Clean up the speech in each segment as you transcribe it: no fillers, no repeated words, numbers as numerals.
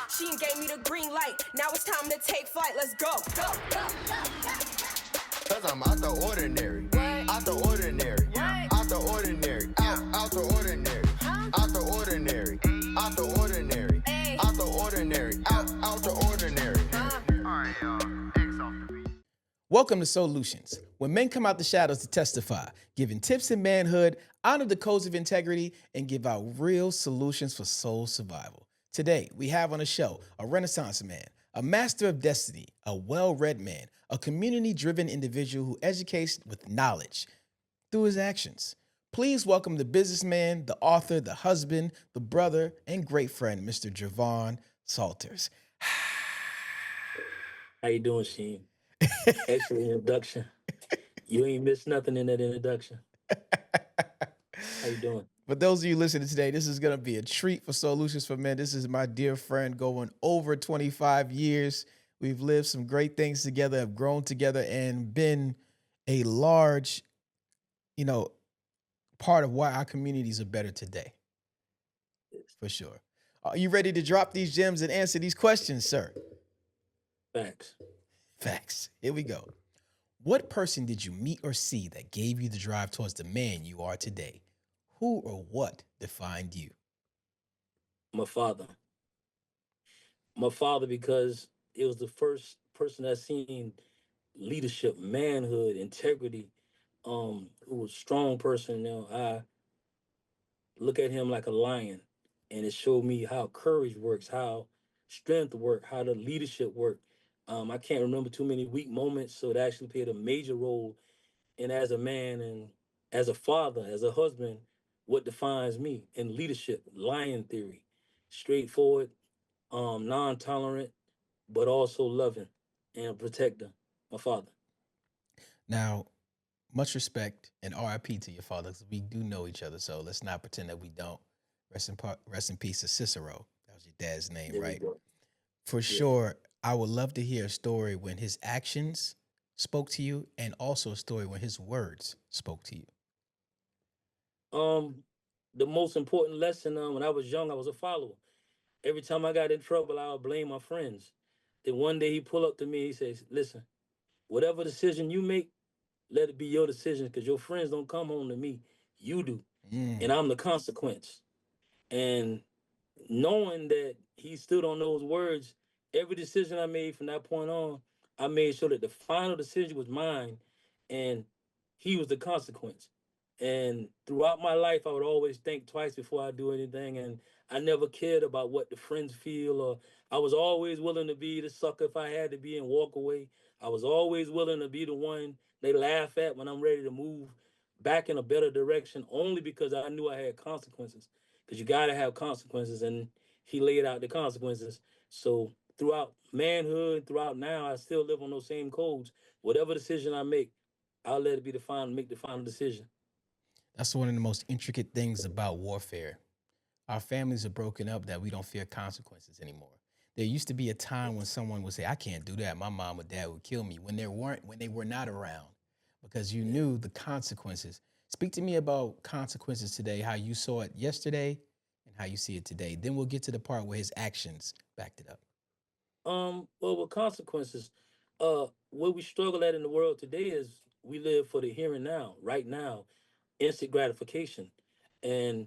Sheem gave me the green light. Now it's time to take flight. Let's go. Cause I'm out the ordinary. Out the ordinary. Out the ordinary. Out the ordinary. Out the ordinary. Out the ordinary. Out the ordinary. Out the ordinary. Alright, y'all. X off the beat. Welcome to Soulutions, where men come out the shadows to testify, giving tips in manhood, honor the codes of integrity, and give out real solutions for soul survival. Today, we have on the show a Renaissance man, a master of destiny, a well-read man, a community-driven individual who educates with knowledge through his actions. Please welcome the businessman, the author, the husband, the brother, and great friend, Mr. Jervon Salters. How you doing, Sheem? Excellent introduction. You ain't missed nothing in that introduction. How you doing? For those of you listening today, this is going to be a treat for Solutions for Men. This is my dear friend going over 25 years. We've lived some great things together, have grown together, and been a large, part of why our communities are better today. For sure. Are you ready to drop these gems and answer these questions, sir? Facts. Facts. Here we go. What person did you meet or see that gave you the drive towards the man you are today? Who or what defined you? My father. My father, because it was the first person I seen leadership, manhood, integrity, who was a strong person. I look at him like a lion, and it showed me how courage works, how strength works, how the leadership works. I can't remember too many weak moments, so it actually played a major role in as a man and as a father, as a husband, what defines me in leadership, lion theory, straightforward, non-tolerant, but also loving and a protector, my father. Now, much respect and RIP to your father, because we do know each other, so let's not pretend that we don't. Rest in peace to Cicero. That was your dad's name, There we right? go. For sure, I would love to hear a story when his actions spoke to you and also a story when his words spoke to you. The most important lesson when I was young, I was a follower. Every time I got in trouble, I would blame my friends. Then one day he pulled up to me, he says, listen, whatever decision you make, let it be your decision because your friends don't come home to me. You do. And I'm the consequence. And knowing that he stood on those words, every decision I made from that point on, I made sure that the final decision was mine and he was the consequence. And throughout my life, I would always think twice before I do anything. And I never cared about what the friends feel, or I was always willing to be the sucker if I had to be and walk away. I was always willing to be the one they laugh at when I'm ready to move back in a better direction, only because I knew I had consequences. Because you got to have consequences. And he laid out the consequences. So throughout manhood, throughout now, I still live on those same codes. Whatever decision I make, I'll let it be the final, make the final decision. That's one of the most intricate things about warfare. Our families are broken up that we don't fear consequences anymore. There used to be a time when someone would say, I can't do that. My mom or dad would kill me when they were not around because you knew the consequences. Speak to me about consequences today, how you saw it yesterday and how you see it today. Then we'll get to the part where his actions backed it up. Well, with consequences, what we struggle at in the world today is we live for the here and now, right now, instant gratification. And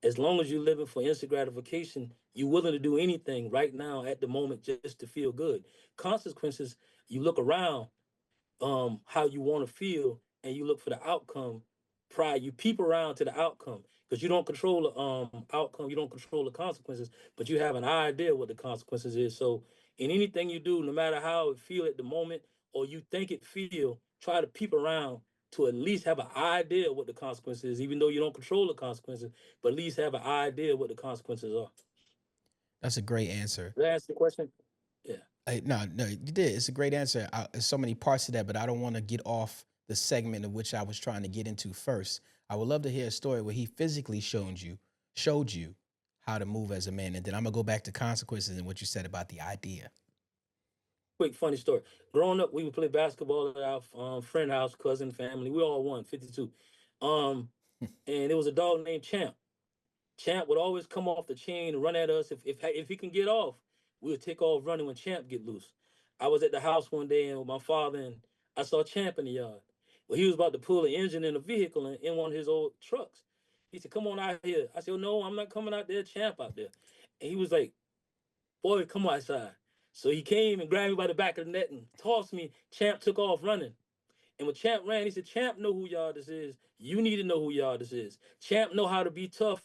as long as you're living for instant gratification, you're willing to do anything right now at the moment just to feel good. Consequences, you look around how you want to feel and you look for the outcome prior. You peep around to the outcome because you don't control the outcome, you don't control the consequences, but you have an idea what the consequences is. So in anything you do, no matter how it feel at the moment or you think it feel, try to peep around to at least have an idea what the consequences is, even though you don't control the consequences, but at least have an idea what the consequences are. That's a great answer. Did I answer the question? Yeah. No, you did. It's a great answer. There's so many parts to that, but I don't want to get off the segment of which I was trying to get into first. I would love to hear a story where he physically showed you how to move as a man, and then I'm gonna go back to consequences and what you said about the idea. Quick funny story. Growing up, we would play basketball at our friend house, cousin, family. We all won 52. Um, and there was a dog named Champ. Champ would always come off the chain and run at us if he can get off. we would take off running when Champ get loose. I was at the house one day and with my father, and I saw Champ in the yard. Well, he was about to pull the engine in a vehicle in one of his old trucks. He said, "Come on out here." I said, "No, I'm not coming out there. Champ out there." And he was like, "Boy, come outside." So he came and grabbed me by the back of the neck and tossed me. Champ took off running. And when Champ ran, he said, "Champ know who y'all this is. You need to know who y'all this is. Champ know how to be tough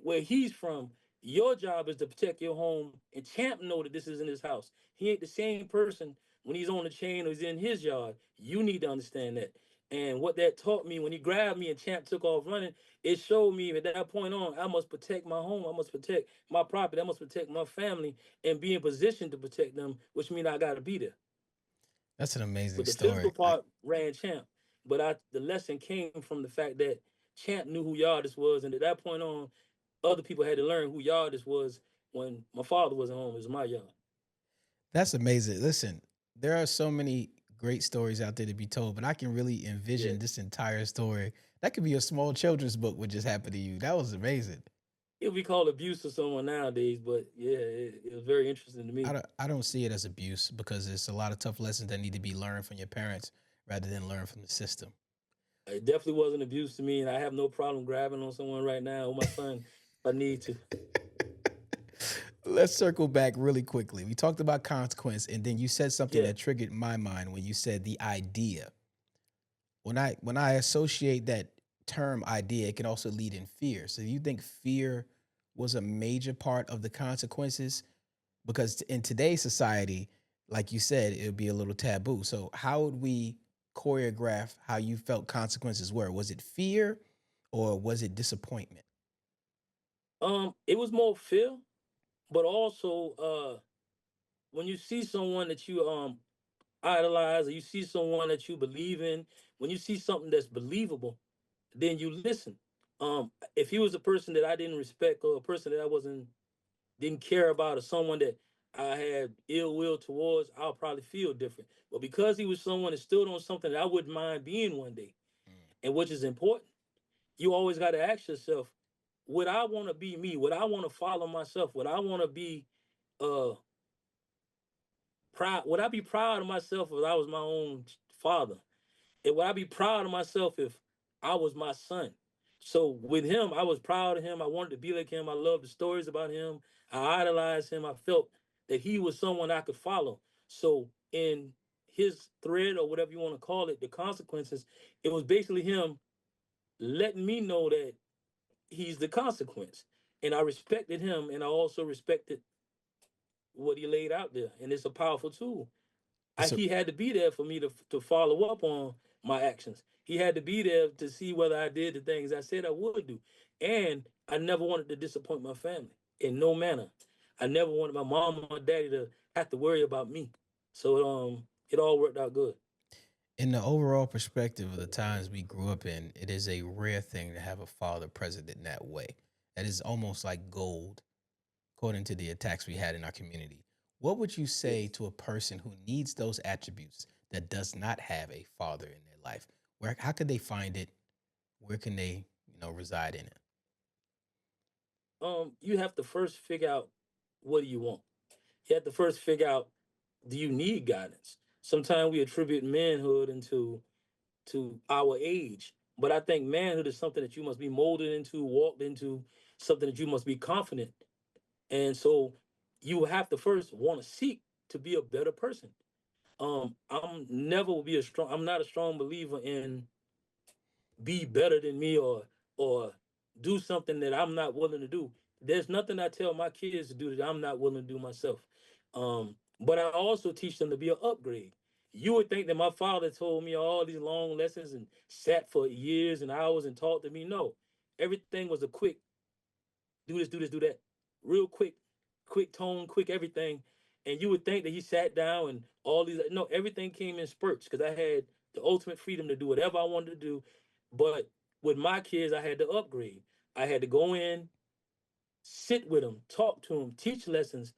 where he's from. Your job is to protect your home. And Champ know that this is in his house. He ain't the same person when he's on the chain or he's in his yard. You need to understand that." And what that taught me when he grabbed me and Champ took off running, it showed me at that point on, I must protect my home. I must protect my property. I must protect my family and be in position to protect them, which means I got to be there. That's an amazing But the physical story. part ran Champ. But the lesson came from the fact that Champ knew who Yardis was, and at that point on, other people had to learn who Yardis was when my father wasn't home. It was my yard. That's amazing. Listen, there are so many great stories out there to be told, but I can really Yeah. envision this entire story. That could be a small children's book what just happened to you. That was amazing. It would be called abuse to someone nowadays, but yeah, it was very interesting to me. I don't see it as abuse because there's a lot of tough lessons that need to be learned from your parents rather than learned from the system. It definitely wasn't abuse to me, and I have no problem grabbing on someone right now or my son if I need to. Let's circle back really quickly. We talked about consequence, and then you said something Yeah. that triggered my mind when you said the idea. When I associate that term idea, it can also lead in fear. So you think fear was a major part of the consequences? Because in today's society, like you said, it would be a little taboo. So how would we choreograph how you felt consequences were? Was it fear or was it disappointment? It was more fear, but also when you see someone that you idolize or you see someone that you believe in, when you see something that's believable, then you listen. If he was a person that I didn't respect or a person that I wasn't didn't care about or someone that I had ill will towards, I'll probably feel different. But because he was someone that stood on something that I wouldn't mind being one day, and which is important, you always got to ask yourself, would I want to be me? Would I want to follow myself? Would I want to be uh proud? Would I be proud of myself if I was my own father? And would I be proud of myself if I was my son? So with him, I was proud of him. I wanted to be like him. I loved the stories about him. I idolized him. I felt that he was someone I could follow. So in his thread or whatever you want to call it, the consequences, it was basically him letting me know that he's the consequence. And I respected him and I also respected what he laid out there. And it's a powerful tool. So He had to be there for me to follow up on my actions. He had to be there to see whether I did the things I said I would do. And I never wanted to disappoint my family in no manner. I never wanted my mom or my daddy to have to worry about me. So it all worked out good. in the overall perspective of the times we grew up in, it is a rare thing to have a father present in that way. That is almost like gold, according to the attacks we had in our community. What would you say Yes. to a person who needs those attributes that does not have a father in their life? Where how could they find it? Where can they, reside in it? You have to first figure out what do you want. You have to first figure out, do you need guidance? Sometimes we attribute manhood to our age. But I think manhood is something that you must be molded into, walked into, something that you must be confident. And so you have to first want to seek to be a better person. I'm never will be a strong. I'm not a strong believer in be better than me or do something that I'm not willing to do. There's nothing I tell my kids to do that I'm not willing to do myself. But I also teach them to be an upgrade. You would think that my father told me all these long lessons and sat for years and hours and talked to me. No, everything was a quick do this, do this, do that, real quick, quick tone, quick everything. And you would think that he sat down and all these. No, everything came in spurts because I had the ultimate freedom to do whatever I wanted to do. But with my kids, I had to upgrade. I had to go in, sit with them, talk to them, teach lessons.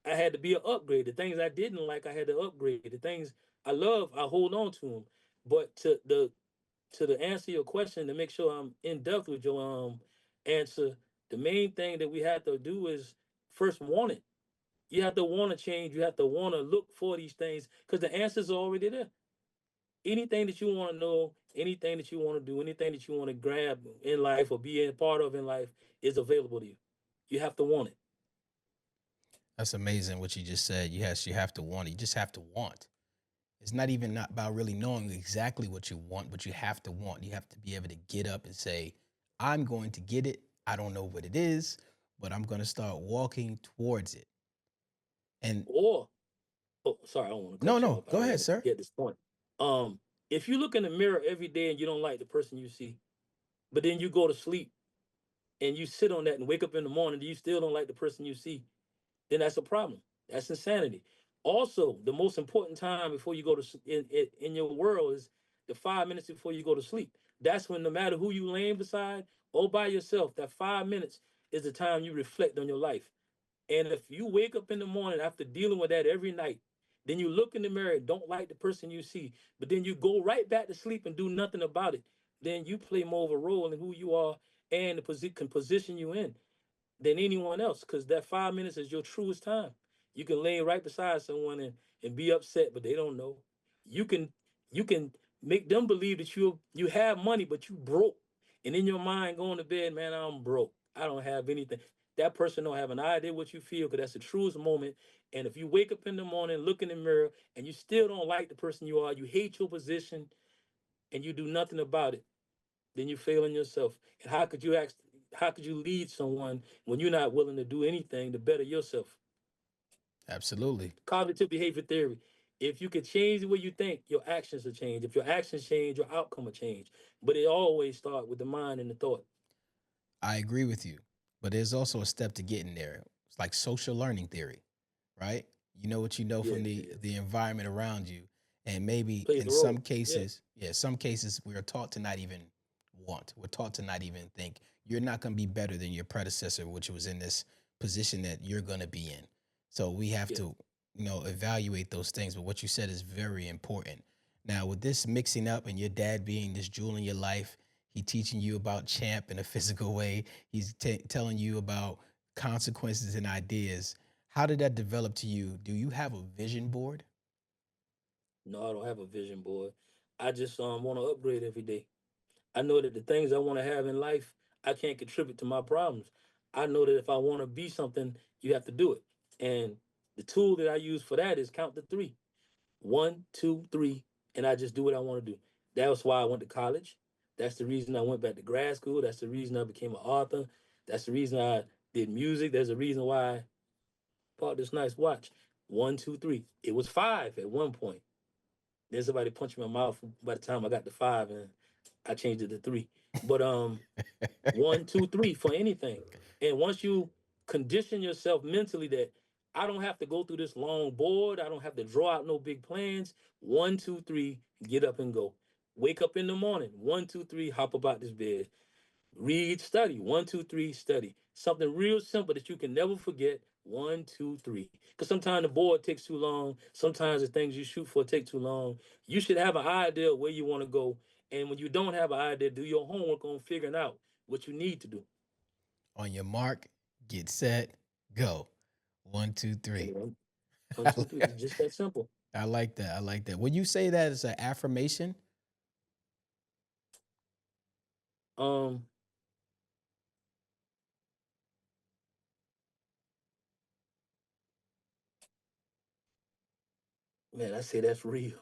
I had to be an upgrade. The things I didn't like, I had to upgrade. The things I love, I hold on to them. But to answer your question, to make sure I'm in depth with your answer, the main thing that we have to do is first want it. You have to want to change. You have to want to look for these things because the answers are already there. Anything that you want to know, anything that you want to do, anything that you want to grab in life or be a part of in life is available to you. You have to want it. That's amazing what you just said. Yes, you have to want it. You just have to want. It's not even not about really knowing exactly what you want, but you have to want. You have to be able to get up and say, I'm going to get it. I don't know what it is, but I'm going to start walking towards it. And Or, oh, sorry, I don't want to no, cut you no, off. I go ahead, want to sir. get this point. Um, if you look in the mirror every day and you don't like the person you see, but then you go to sleep and you sit on that and wake up in the morning, and you still don't like the person you see, then that's a problem. That's insanity. Also, the most important time before you go to in your world is the 5 minutes before you go to sleep. That's when no matter who you laying beside or by yourself, that 5 minutes is the time you reflect on your life. And if you wake up in the morning after dealing with that every night, then you look in the mirror, don't like the person you see, but then you go right back to sleep and do nothing about it, then you play more of a role in who you are and the can position you in than anyone else because that 5 minutes is your truest time. You can lay right beside someone and be upset, but they don't know. You can you can make them believe that you have money, but you broke. And in your mind, going to bed, man, I'm broke. I don't have anything. That person don't have an idea what you feel because that's the truest moment. And if you wake up in the morning, look in the mirror, and you still don't like the person you are, you hate your position, and you do nothing about it, then you're failing yourself. And how could you lead someone when you're not willing to do anything to better yourself? Absolutely. Cognitive behavior theory. If you could change the way you think, your actions will change. If your actions change, your outcome will change. But it always starts with the mind and the thought. I agree with you, but there's also a step to getting there. It's like social learning theory, right? You know what you know Yeah, from yeah. the environment around you, and maybe Plays in a some role. Yeah, cases, yeah, some cases we are taught to not even want. We're taught to not even think you're not going to be better than your predecessor, which was in this position that you're going to be in. So we have yeah. to, evaluate those things. But what you said is very important. Now, with this mixing up and your dad being this jewel in your life, he teaching you about champ in a physical way. He's telling you about consequences and ideas. How did that develop to you? Do you have a vision board? No, I don't have a vision board. I just want to upgrade every day. I know that the things I want to have in life, I can't contribute to my problems. I know that if I want to be something, you have to do it. And the tool that I use for that is count to three. One, two, three, and I just do what I want to do. That was why I went to college. That's the reason I went back to grad school. That's the reason I became an author. That's the reason I did music. There's a reason why I bought this nice watch. One, two, three. It was five at one point. Then somebody punched me in my mouth by the time I got to five, and I changed it to three. But one, two, three for anything. And once you condition yourself mentally that I don't have to go through this long board, I don't have to draw out no big plans. One, two, three, get up and go. Wake up in the morning. One, two, three, hop about this bed. Read, study. One, two, three, study. Something real simple that you can never forget. One, two, three. Because sometimes the board takes too long. Sometimes the things you shoot for take too long. You should have an idea of where you want to go. And when you don't have an idea, do your homework on figuring out what you need to do. On your mark, get set, go. One, two, And three. one, two, three. It's just that simple. I like that. I like that. When you say that as an affirmation, Um, Man, I say that's real.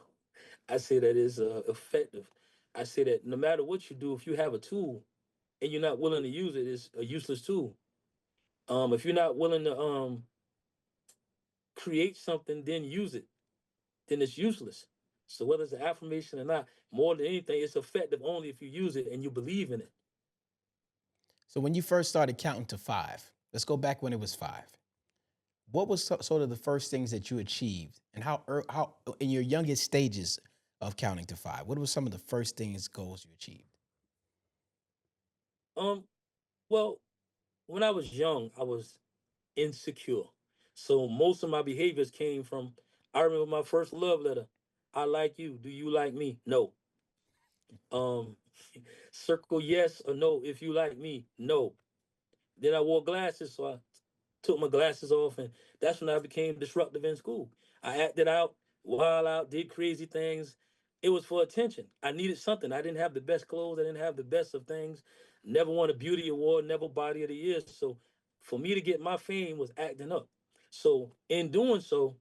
I say that is effective. I say that no matter what you do, if you have a tool and you're not willing to use it, it's a useless tool. If you're not willing to create something, then use it, then it's useless. So whether it's an affirmation or not, more than anything, it's effective only if you use it and you believe in it. so when you first started counting to five, let's go back when it was five. What was sort of the first things that you achieved, and how in your youngest stages of counting to five? What were some of the first things goals you achieved? Um, well, when I was young, I was insecure. So most of my behaviors came from I remember my first love letter. I like you. Do you like me? No. Um, circle yes or no if you like me. No. Then I wore glasses, so I took my glasses off, and that's when I became disruptive in school. I acted out, wild out, did crazy things. It was for attention. I needed something. I didn't have the best clothes. I didn't have the best of things. Never won a beauty award. Never body of the year. So for me to get my fame was acting up. So in doing so,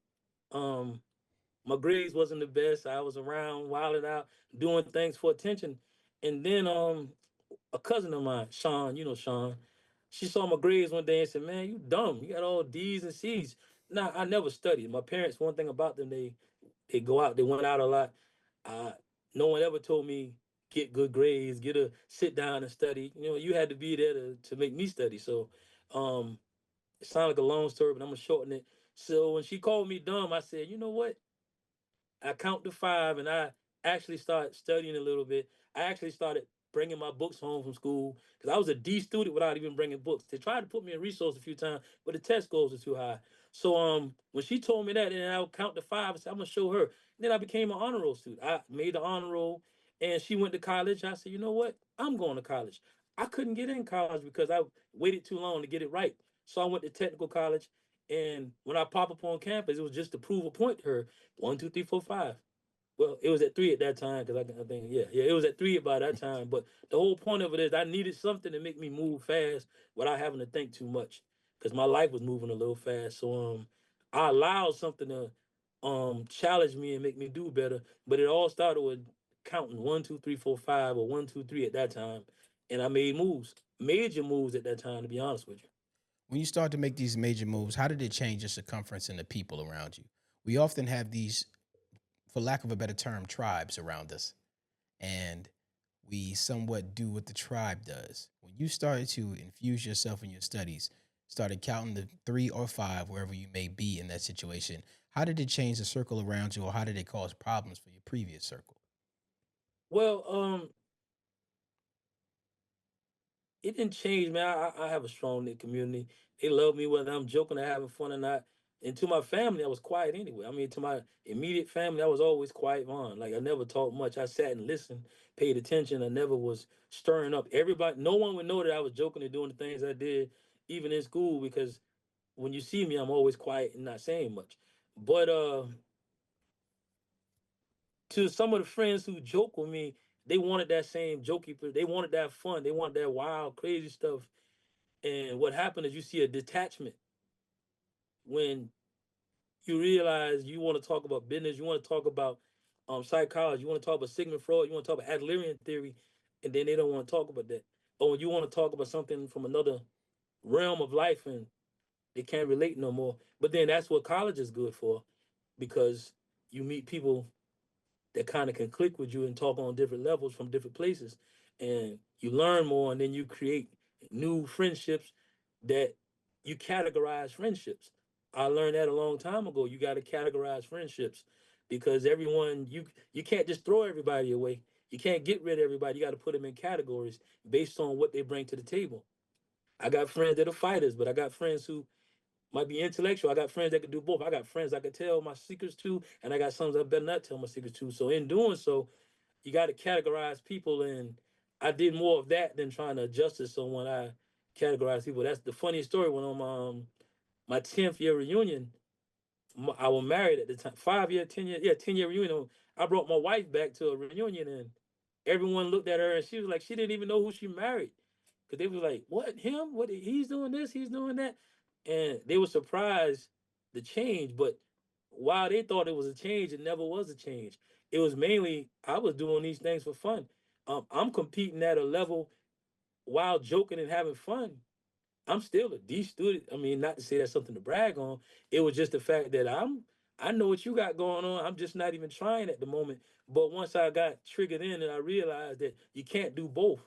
um, my grades wasn't the best. I was around, wilding out, doing things for attention. And then a cousin of mine, Sean, you know Sean, she saw my grades one day and said, "Man, you dumb. You got all D's and C's." Nah, I never studied. My parents, one thing about them, they go out, they went out a lot. Uh, no one ever told me get good grades, get a sit down and study. You know, you had to be there to make me study. So um, it sounds like a long story, but I'm gonna shorten it. So when she called me dumb, I said, you know what? I count to five, and I actually started studying a little bit. I actually started bringing my books home from school because I was a D student without even bringing books. They tried to put me in resource a few times, but the test scores were too high. So when she told me that, and I would count to five, I said I'm gonna show her. And then I became an honor roll student. I made the honor roll, and she went to college. I said, you know what? I'm going to college. I couldn't get in college because I waited too long to get it right. So I went to technical college, and when I pop up on campus, it was just to prove a point to her. 1, 2, 3, 4, 5. Well, it was at 3 at that time because I think it was at 3 by that time. But the whole point of it is I needed something to make me move fast without having to think too much because my life was moving a little fast. So I allowed something to challenge me and make me do better. But it all started with counting 1, 2, 3, 4, 5 or 1, 2, 3 at that time, and I made moves, major moves at that time. To be honest with you. When you start to make these major moves, how did it change the circumference and the people around you? We often have these, for lack of a better term, tribes around us, and we somewhat do what the tribe does. When you started to infuse yourself in your studies, started counting the 3 or 5, wherever you may be in that situation, how did it change the circle around you, or how did it cause problems for your previous circle? Well, it didn't change, man. I have a strong knit community. They love me whether I'm joking or having fun or not. And to my family, I was quiet anyway. I mean, to my immediate family, I was always quiet on. Like I never talked much. I sat and listened, paid attention. I never was stirring up everybody. No one would know that I was joking and doing the things I did, even in school, because when you see me, I'm always quiet and not saying much. But to some of the friends who joke with me, they wanted that same jokey. They wanted that fun. They wanted that wild, crazy stuff. And what happened is you see a detachment when you realize you want to talk about business, you want to talk about psychology, you want to talk about Sigmund Freud, you want to talk about Adlerian theory, and then they don't want to talk about that. Or you want to talk about something from another realm of life and they can't relate no more. But then that's what college is good for because you meet people that kind of can click with you and talk on different levels from different places. And you learn more and then you create new friendships that you categorize friendships. I learned that a long time ago. You got to categorize friendships because everyone you can't just throw everybody away. You can't get rid of everybody. You got to put them in categories based on what they bring to the table. I got friends that are fighters, but I got friends who might be intellectual. I got friends that could do both. I got friends I could tell my secrets to, and I got some that I better not tell my secrets to. So in doing so, you got to categorize people, and I did more of that than trying to adjust to someone. I categorize people. That's the funniest story. When on my 10th year reunion, I was married at the time. 5 year, 10 year, yeah, 10 year reunion. I brought my wife back to a reunion, and everyone looked at her, and she was like, she didn't even know who she married, because they was like, "What him? What he's doing this? He's doing that," and they were surprised the change. But while they thought it was a change, it never was a change. It was mainly I was doing these things for fun. I'm competing at a level while joking and having fun. I'm still a D student. I mean, not to say that's something to brag on. It was just the fact that I know what you got going on. I'm just not even trying at the moment. But once I got triggered in and I realized that you can't do both.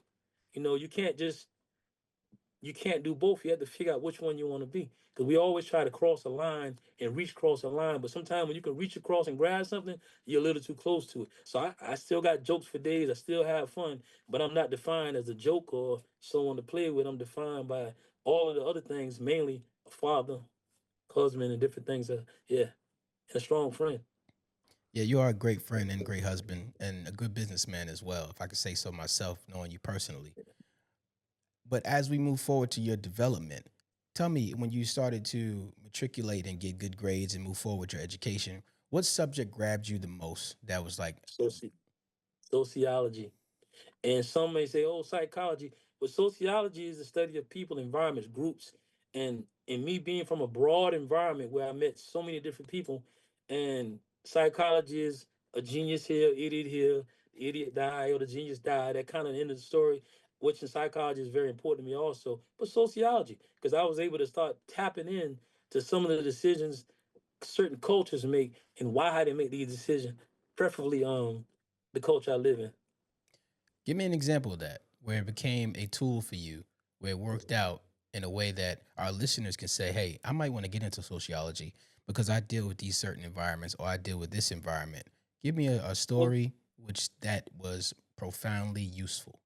You know, you can't do both. You have to figure out which one you want to be. Because we always try to cross a line and reach across a line. But sometimes when you can reach across and grab something, you're a little too close to it. So I still got jokes for days. I still have fun. But I'm not defined as a joke or someone to play with. I'm defined by all of the other things, mainly a father, husband, and different things. Yeah, and a strong friend. Yeah, you are a great friend and great husband and a good businessman as well, if I could say so myself, knowing you personally. But as we move forward to your development, Tell me, when you started to matriculate and get good grades and move forward with your education, what subject grabbed you the most? That was like, Soci- Sociology. And some may say, oh, psychology. But sociology is the study of people, environments, groups. And me being from a broad environment where I met so many different people, and psychology is a genius here, idiot here, the idiot die or the genius die. That kind of end of the story, which in psychology is very important to me also. But sociology, because I was able to start tapping in to some of the decisions certain cultures make and why they make these decisions, preferably the culture I live in. give me an example of that, where it became a tool for you, where it worked out in a way that our listeners can say, hey, I might want to get into sociology because I deal with these certain environments or I deal with this environment. Give me a Well, story which that was profoundly useful.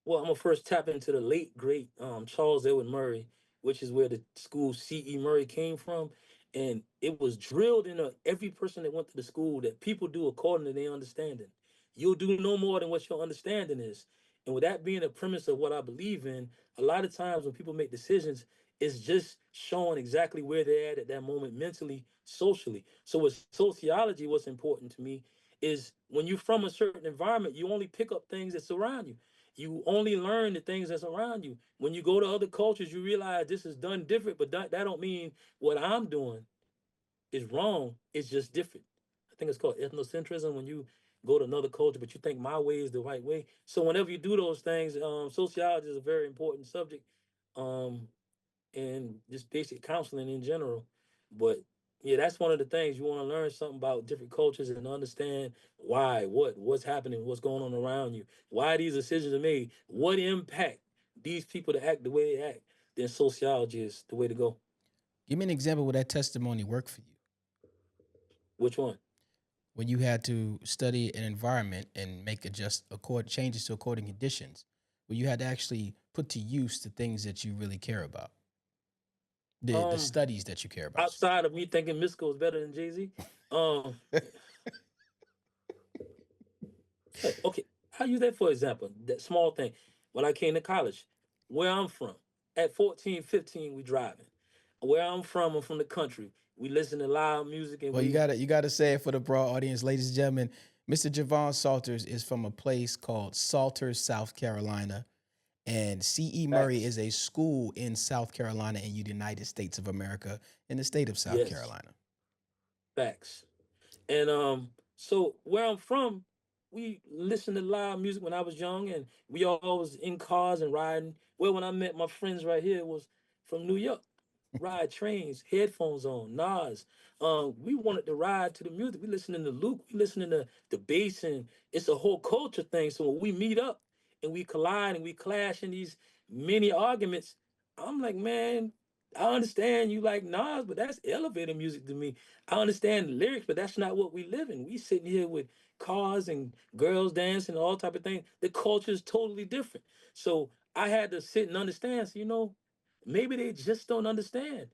Well, I'm gonna first tap into the late great Charles Edward Murray, which is where the school C.E. Murray came from, and it was drilled into every person that went to the school that people do according to their understanding. You'll do no more than what your understanding is, and with that being the premise of what I believe in, a lot of times when people make decisions, it's just showing exactly where they're at that moment mentally, socially. So with sociology, what's important to me is when you're from a certain environment, you only pick up things that surround you. You only learn the things that's around you. When you go to other cultures, you realize this is done different, but that don't mean what I'm doing is wrong. It's just different. I think it's called ethnocentrism when you go to another culture, but you think my way is the right way. So whenever you do those things, sociology is a very important subject. Um, and just basic counseling in general. But yeah, that's one of the things you want to learn something about different cultures and understand why, what's happening, what's going on around you, why these decisions are made, what impact these people to act the way they act. Then sociology is the way to go. Give me an example where that testimony worked for you, Which one? when you had to study an environment and make changes to according conditions, where you had to actually put to use the things that you really care about, the Um, studies that you care about. Outside of me thinking Misco is better than Jay Z, um, okay, I'll use that for example. That small thing. When I came to college, where I'm from, at 14, 15, we driving. Where I'm from the country. We listen to loud music and Well, you we gotta say it for the broad audience, ladies and gentlemen. Mr. Jervon Salters is from a place called Salters, South Carolina, and C.E. Murray facts. is a school in South Carolina in the United States of America, in the state of South Yes, Carolina. facts. And so where I'm from, we listened to loud music when I was young, and we all was in cars and riding. Well, when I met my friends right here, it was from New York. Ride trains, headphones on, Nas. We wanted to ride to the music. We listening to Luke. We listening to the bass, and it's a whole culture thing. So when we meet up and we collide and we clash in these many arguments, I'm like, man, I understand you like Nas, but that's elevator music to me. I understand the lyrics, but that's not what we live in. We sitting here with cars and girls dancing, all type of things. The culture is totally different. So I had to sit and understand. So maybe they just don't understand.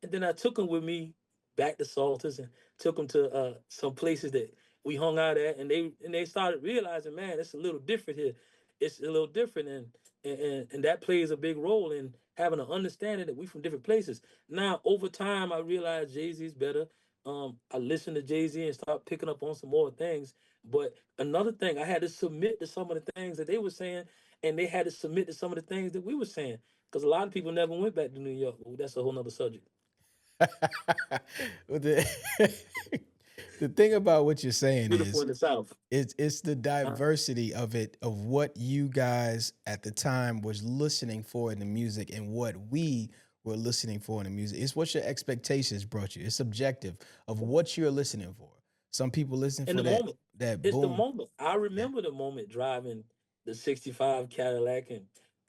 And then I took them with me back to Salters and took them to some places that we hung out at, and they started realizing, man, it's a little different here. It's a little different, and that plays a big role in having an understanding that we from different places. Now, over time, I realized Jay Z is better. I listened to Jay Z and started picking up on some more things. But another thing, I had to submit to some of the things that they were saying, and they had to submit to some of the things that we were saying. Because a lot of people never went back to New York. Well, that's a whole nother subject. the, the thing about what you're saying Beautiful is in the South. it's the Uh, diversity of it, of what you guys at the time was listening for in the music and what we were listening for in the music. It's what your expectations brought you. It's subjective of what you're listening for. Some people listen in for the that moment. It's the boom. moment. I Yeah. remember the moment driving the 65 Cadillac and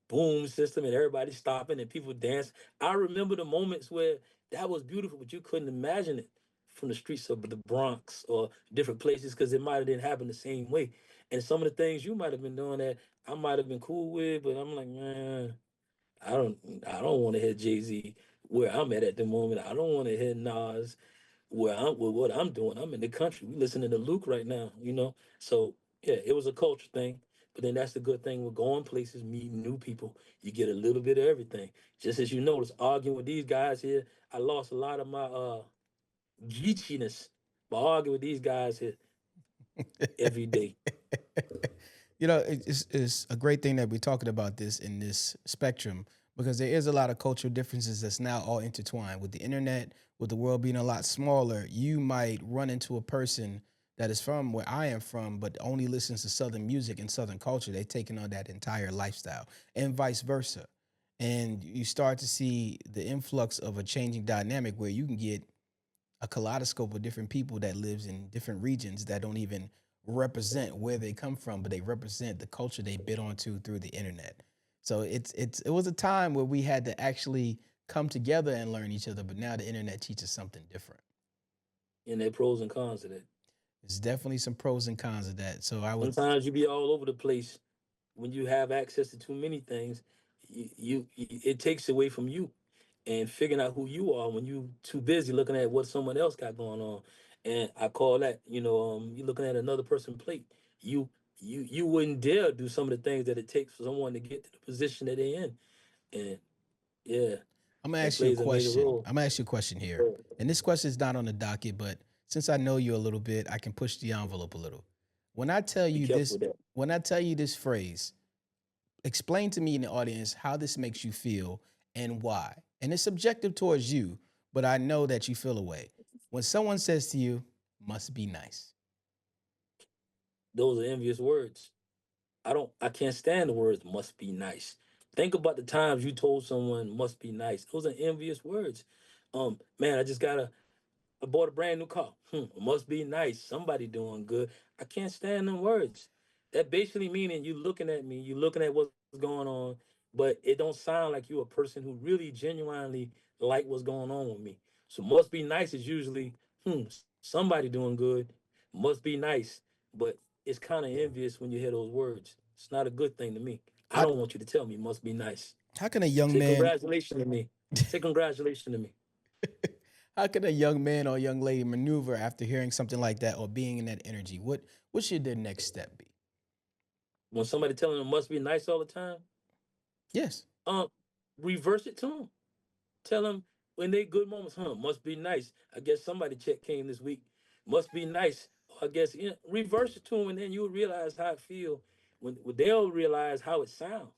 boom system and everybody stopping and people dancing. I remember the moments where that was beautiful, but you couldn't imagine it from the streets of the Bronx or different places because it might have didn't happen the same way. And some of the things you might have been doing that I might have been cool with, but I'm like, man, I don't want to hear Jay-Z where I'm at the moment. I don't want to hear Nas where I'm with what I'm doing. I'm in the country. We listening to Luke right now. So yeah, it was a culture thing. But then that's the good thing with going places, meeting new people. You get a little bit of everything. Just as you notice, arguing with these guys here, I lost a lot of my geechiness by arguing with these guys here every day. You know, it's a great thing that we're talking about this in this spectrum because there is a lot of cultural differences that's now all intertwined with the internet, with the world being a lot smaller. You might run into a person that is from where I am from, but only listens to Southern music and Southern culture. They've taken on that entire lifestyle, and vice versa. And you start to see the influx of a changing dynamic where you can get a kaleidoscope of different people that lives in different regions that don't even represent where they come from, but they represent the culture they bit onto through the internet. So it was a time where we had to actually come together and learn each other, but now the internet teaches something different. And there pros and cons to that. There's definitely some pros and cons of that. So I would Sometimes you be all over the place when you have access to too many things. It takes away from you and figuring out who you are when you too busy looking at what someone else got going on. And I call that, you looking at another person's plate. You you wouldn't dare do some of the things that it takes for someone to get to the position that they're in. And yeah, I'm gonna that ask you a plays a major question. role. I'm gonna ask you a question here. And this question is not on the docket, but since I know you a little bit, I can push the envelope a little. When I tell Be you careful this, with that. when I tell you this phrase, explain to me in the audience how this makes you feel and why. And it's subjective towards you, but I know that you feel a way. When someone says to you, must be nice. Those are envious words. I can't stand the words must be nice. Think about the times you told someone must be nice. Those are envious words. Man, I bought a brand new car. Must be nice. Somebody doing good. I can't stand them words. That basically meaning you looking at me, you looking at what's going on, but it don't sound like you a person who really genuinely like what's going on with me. So must be nice is usually, somebody doing good. Must be nice. But it's kind of envious when you hear those words. It's not a good thing to me. I How don't want you to tell me must be nice. how can a young Say man congratulations to me. Say congratulations to me. how can a young man or young lady maneuver after hearing something like that or being in that energy? What should their next step be? When somebody telling them must be nice all the time, Yes. um, reverse it to them. Tell them when they good moments, must be nice. I guess somebody check came this week. Must be nice. I guess reverse it to them, and then you'll realize how it feel. When they'll realize how it sounds.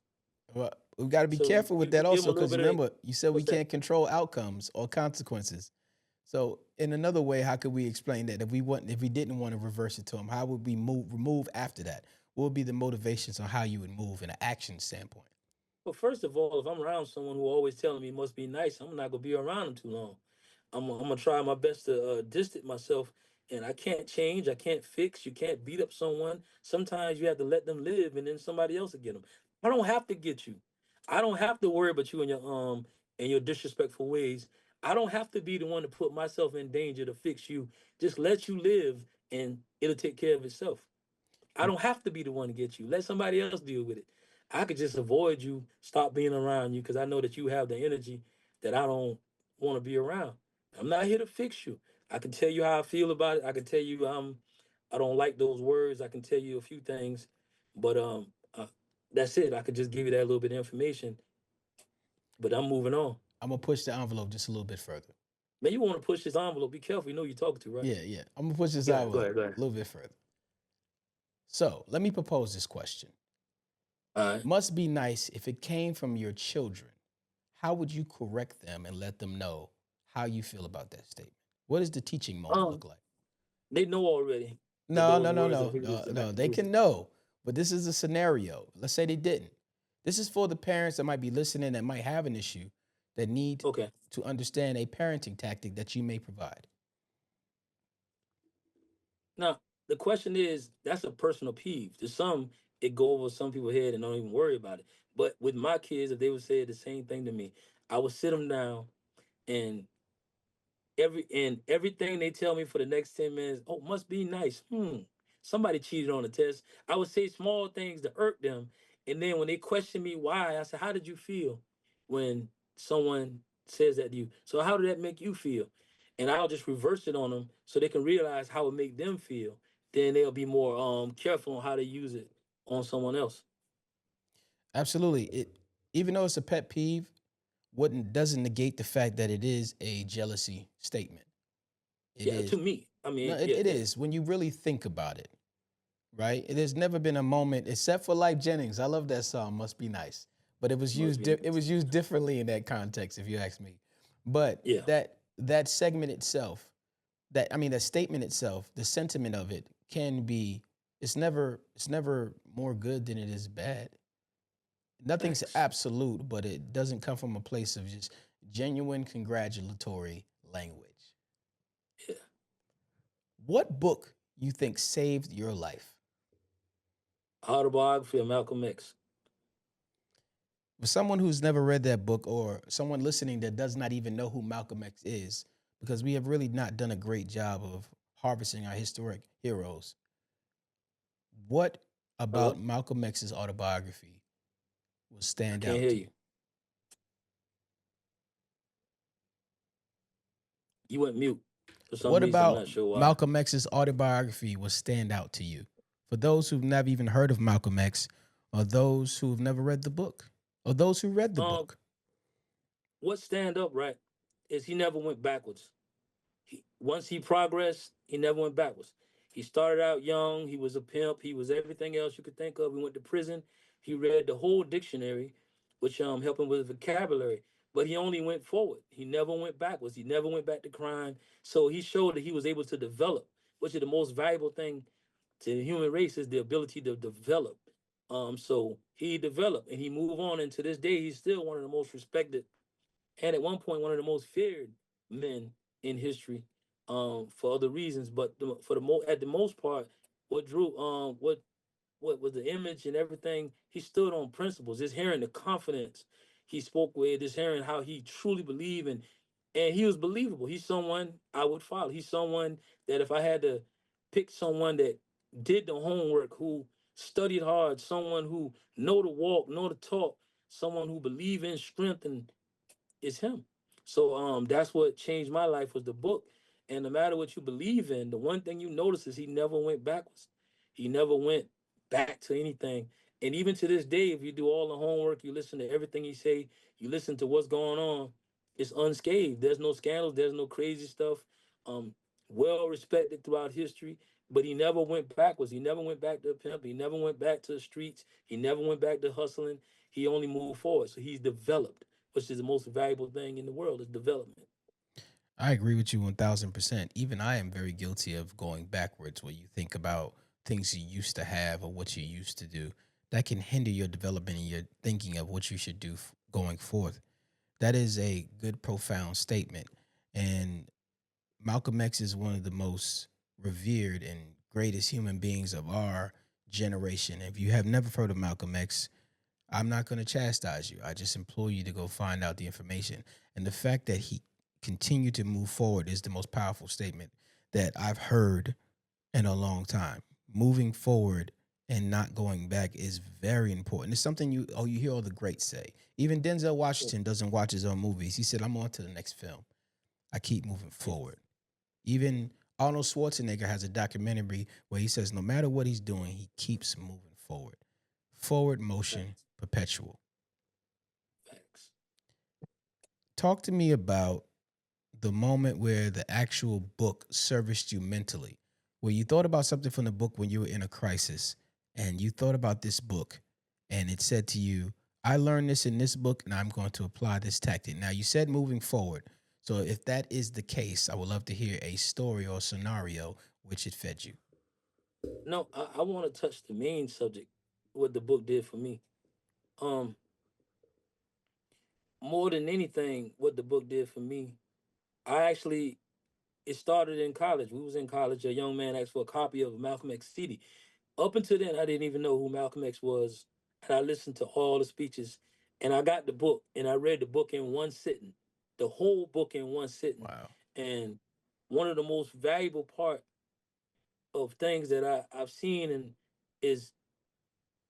Well, we've got to be So careful with you that give them also, a little because bit of remember, you said we what's that? can't control outcomes or consequences. So, in another way, how could we explain that if we didn't want to reverse it to them, how would we remove after that? What would be the motivations on how you would move in an action standpoint? Well, first of all, if I'm around someone who always telling me must be nice, I'm not gonna be around them too long. I'm gonna try my best to distance myself, and I can't change. I can't fix. You can't beat up someone. Sometimes you have to let them live, and then somebody else will get them. I don't have to get you. I don't have to worry about you and your disrespectful ways. I don't have to be the one to put myself in danger to fix you. Just let you live, and it'll take care of itself. I don't have to be the one to get you. Let somebody else deal with it. I could just avoid you, stop being around you because I know that you have the energy that I don't want to be around. I'm not here to fix you. I can tell you how I feel about it. I can tell you I don't like those words. I can tell you a few things, but that's it. I could just give you that little bit of information, but I'm moving on. I'm gonna push the envelope just a little bit further. Man, you want to push this envelope? Be careful. You know who you're talking to, right? Yeah, yeah. I'm gonna push this Go ahead. Go envelope ahead. Go a ahead. little bit further. So, let me propose this question. All right. Must be nice if it came from your children. How would you correct them and let them know how you feel about that statement? What does the teaching moment Um, look like? they know already that No, those no, no, words are no, hideous no, and no. not They good. can know, but this is a scenario. Let's say they didn't. This is for the parents that might be listening that might have an issue that need Okay. to understand a parenting tactic that you may provide. Now, the question is, that's a personal peeve. To some, it go over some people's head and don't even worry about it. But with my kids, if they would say the same thing to me, I would sit them down and everything they tell me for the next 10 minutes, oh, must be nice. Somebody cheated on the test. I would say small things to irk them. And then when they question me why, I said, how did you feel when someone says that to you? So how did that make you feel? And I'll just reverse it on them so they can realize how it make them feel. Then they'll be more careful on how they use it. on someone else. Absolutely. Even though it's a pet peeve, wouldn't doesn't negate the fact that it is a jealousy statement. It Yeah, to is. me, I No, mean, it, yeah, it yeah. is when you really think about it, right? There's never been a moment, except for Life Jennings. I love that song, "Must Be Nice," but it was Must used. be It nice. was used differently in that context, if you ask me. But Yeah, that segment itself, that statement itself, the sentiment of it can be. It's never more good than it is bad. Nothing's facts. absolute, but it doesn't come from a place of just genuine congratulatory language. Yeah. What book you think saved your life? Autobiography of Malcolm X. For someone who's never read that book, or someone listening that does not even know who Malcolm X is, because we have really not done a great job of harvesting our historic heroes, what about Hello, Malcolm X's autobiography will I stand can't out hear to you? you. You went mute for some What reason. I'm about not sure why. Malcolm X's autobiography will stand out to you? For those who've never even heard of Malcolm X, or those who've never read the book, or those who read the Um, book. what stand up right is he never went backwards. Once he progressed, he never went backwards. He started out young. He was a pimp. He was everything else you could think of. He went to prison. He read the whole dictionary, which helped him with vocabulary. But he only went forward. He never went backwards. He never went back to crime. So he showed that he was able to develop, which is the most valuable thing to the human race is the ability to develop. So he developed and he moved on, and to this day, he's still one of the most respected and at one point one of the most feared men in history, for other reasons. But at the most part, what drew what was the image and everything, he stood on principles. Just hearing the confidence he spoke with, just hearing how he truly believed, and he was believable. He's someone I would follow. He's someone that if I had to pick someone that did the homework, who studied hard, someone who know to walk, know to talk, someone who believe in strength and is him. So that's what changed my life was the book. And no matter what you believe in, the one thing you notice is he never went backwards. He never went back to anything. And even to this day, if you do all the homework, you listen to everything he say, you listen to what's going on, it's unscathed. There's no scandals, there's no crazy stuff. Um, well respected throughout history, but he never went backwards. He never went back to pimp. He never went back to the streets. He never went back to hustling. He only moved forward. So he's developed, which is the most valuable thing in the world is development. I agree with you 1000%. Even I am very guilty of going backwards when you think about things you used to have or what you used to do. That can hinder your development and your thinking of what you should do going forth. That is a good, profound statement. And Malcolm X is one of the most revered and greatest human beings of our generation. If you have never heard of Malcolm X, I'm not going to chastise you. I just implore you to go find out the information. And the fact that he continued to move forward is the most powerful statement that I've heard in a long time. Moving forward and not going back is very important. It's something you hear all the greats say. Even Denzel Washington doesn't watch his own movies. He said, "I'm on to the next film. I keep moving forward." Even Arnold Schwarzenegger has a documentary where he says no matter what he's doing, he keeps moving forward. Forward motion, Facts. perpetual. Facts. Talk to me about the moment where the actual book serviced you mentally, where you thought about something from the book when you were in a crisis, and you thought about this book, and it said to you, I learned this in this book, and I'm going to apply this tactic. Now, you said moving forward. So, if that is the case, I would love to hear a story or scenario which it fed you. No, I want to touch the main subject, what the book did for me. Um, More than anything, what the book did for me, I actually it started in college. We was in college. A young man asked for a copy of Malcolm X CD. Up until then, I didn't even know who Malcolm X was, and I listened to all the speeches, and I got the book, and I read the book in one sitting, the whole book in one sitting, Wow. and one of the most valuable part of things that I've seen and is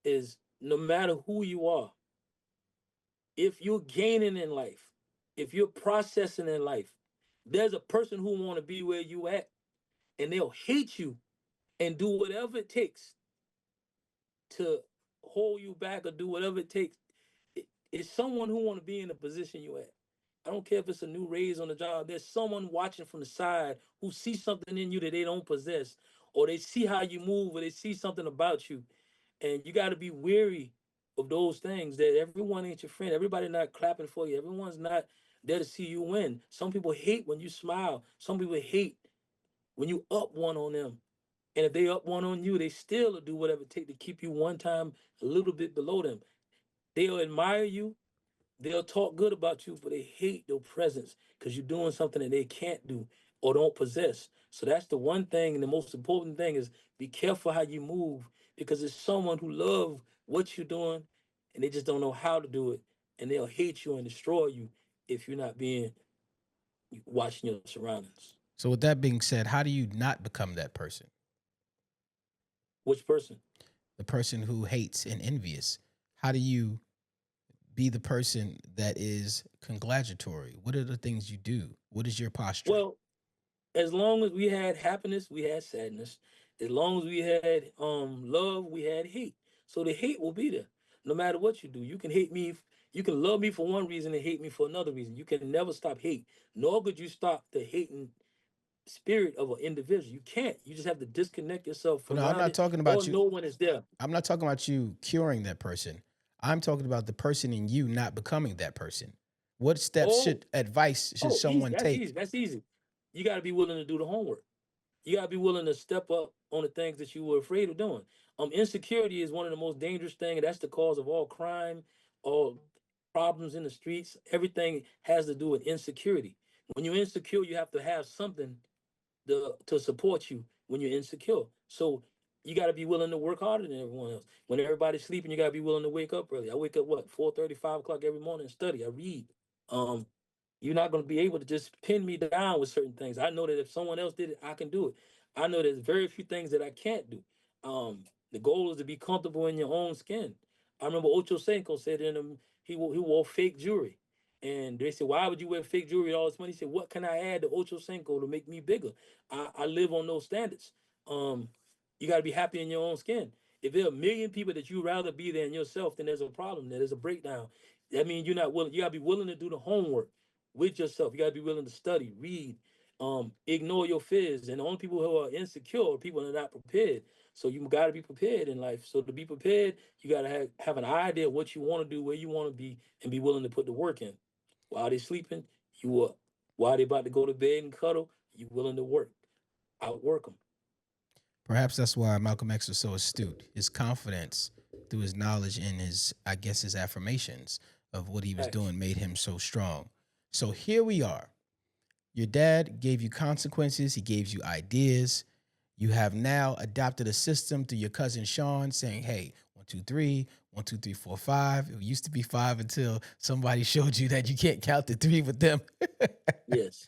is no matter who you are, if you're gaining in life, if you're processing in life, there's a person who want to be where you at, and they'll hate you and do whatever it takes to hold you back or do whatever it takes. It's someone who want to be in the position you at. I don't care if it's a new raise on the job. There's someone watching from the side who sees something in you that they don't possess, or they see how you move, or they see something about you, and you got to be weary of those things. That everyone ain't your friend. Everybody not clapping for you. Everyone's not there to see you win. Some people hate when you smile. Some people hate when you up one on them. And if they up one on you, they still will do whatever it takes to keep you one time a little bit below them. They'll admire you. They'll talk good about you, but they hate your presence because you're doing something that they can't do or don't possess. So that's the one thing, and the most important thing is be careful how you move, because it's someone who love what you're doing and they just don't know how to do it, and they'll hate you and destroy you if you're not being watching your surroundings. So with that being said, how do you not become that person? Which person? The person who hates and envious. How do you be the person that is congratulatory? What are the things you do? What is your posture? Well, as long as we had happiness, we had sadness. As long as we had love, we had hate. So the hate will be there, no matter what you do. You can hate me. You can love me for one reason and hate me for another reason. You can never stop hate, nor could you stop the hating spirit of an individual. You can't. You just have to disconnect yourself from No, I'm not it, talking or about you. no one is there. I'm not talking about you curing that person. I'm talking about the person in you not becoming that person. What steps Oh, advice should easy. someone That's take? easy. That's easy. You got to be willing to do the homework. You gotta be willing to step up on the things that you were afraid of doing. Insecurity is one of the most dangerous things, and that's the cause of all crime, all problems in the streets. Everything has to do with insecurity. When you're insecure, you have to have something to support you when you're insecure. So you got to be willing to work harder than everyone else. When everybody's sleeping, you got to be willing to wake up early. I wake up what 4:30, 5 o'clock every morning and study. I read. Um, you're not going to be able to just pin me down with certain things. I know that if someone else did it, I can do it. I know there's very few things that I can't do. The goal is to be comfortable in your own skin. I remember Ocho Cinco said he wore fake jewelry. And they said, why would you wear fake jewelry with all this money? He said, what can I add to Ocho Cinco to make me bigger? I live on those standards. Um, you got to be happy in your own skin. If there are a million people that you rather be there than yourself, then there's a problem. There's a breakdown. That means you're not willing. You got to be willing to do the homework with yourself. You got to be willing to study, read, ignore your fears. And the only people who are insecure are people that are not prepared. So you got to be prepared in life. So to be prepared, you got to have an idea of what you want to do, where you want to be, and be willing to put the work in. While they're sleeping, you up. While they're about to go to bed and cuddle, you willing to work. Outwork them. Perhaps that's why Malcolm X was so astute. His confidence through his knowledge and his, I guess, his affirmations of what he was doing made him so strong. So here we are. Your dad gave you consequences. He gave you ideas. You have now adopted a system through your cousin Sean saying, hey, 1, 2, 3, 1, 2, 3, 4, 5. It used to be 5 until somebody showed you that you can't count to 3 with them. Yes.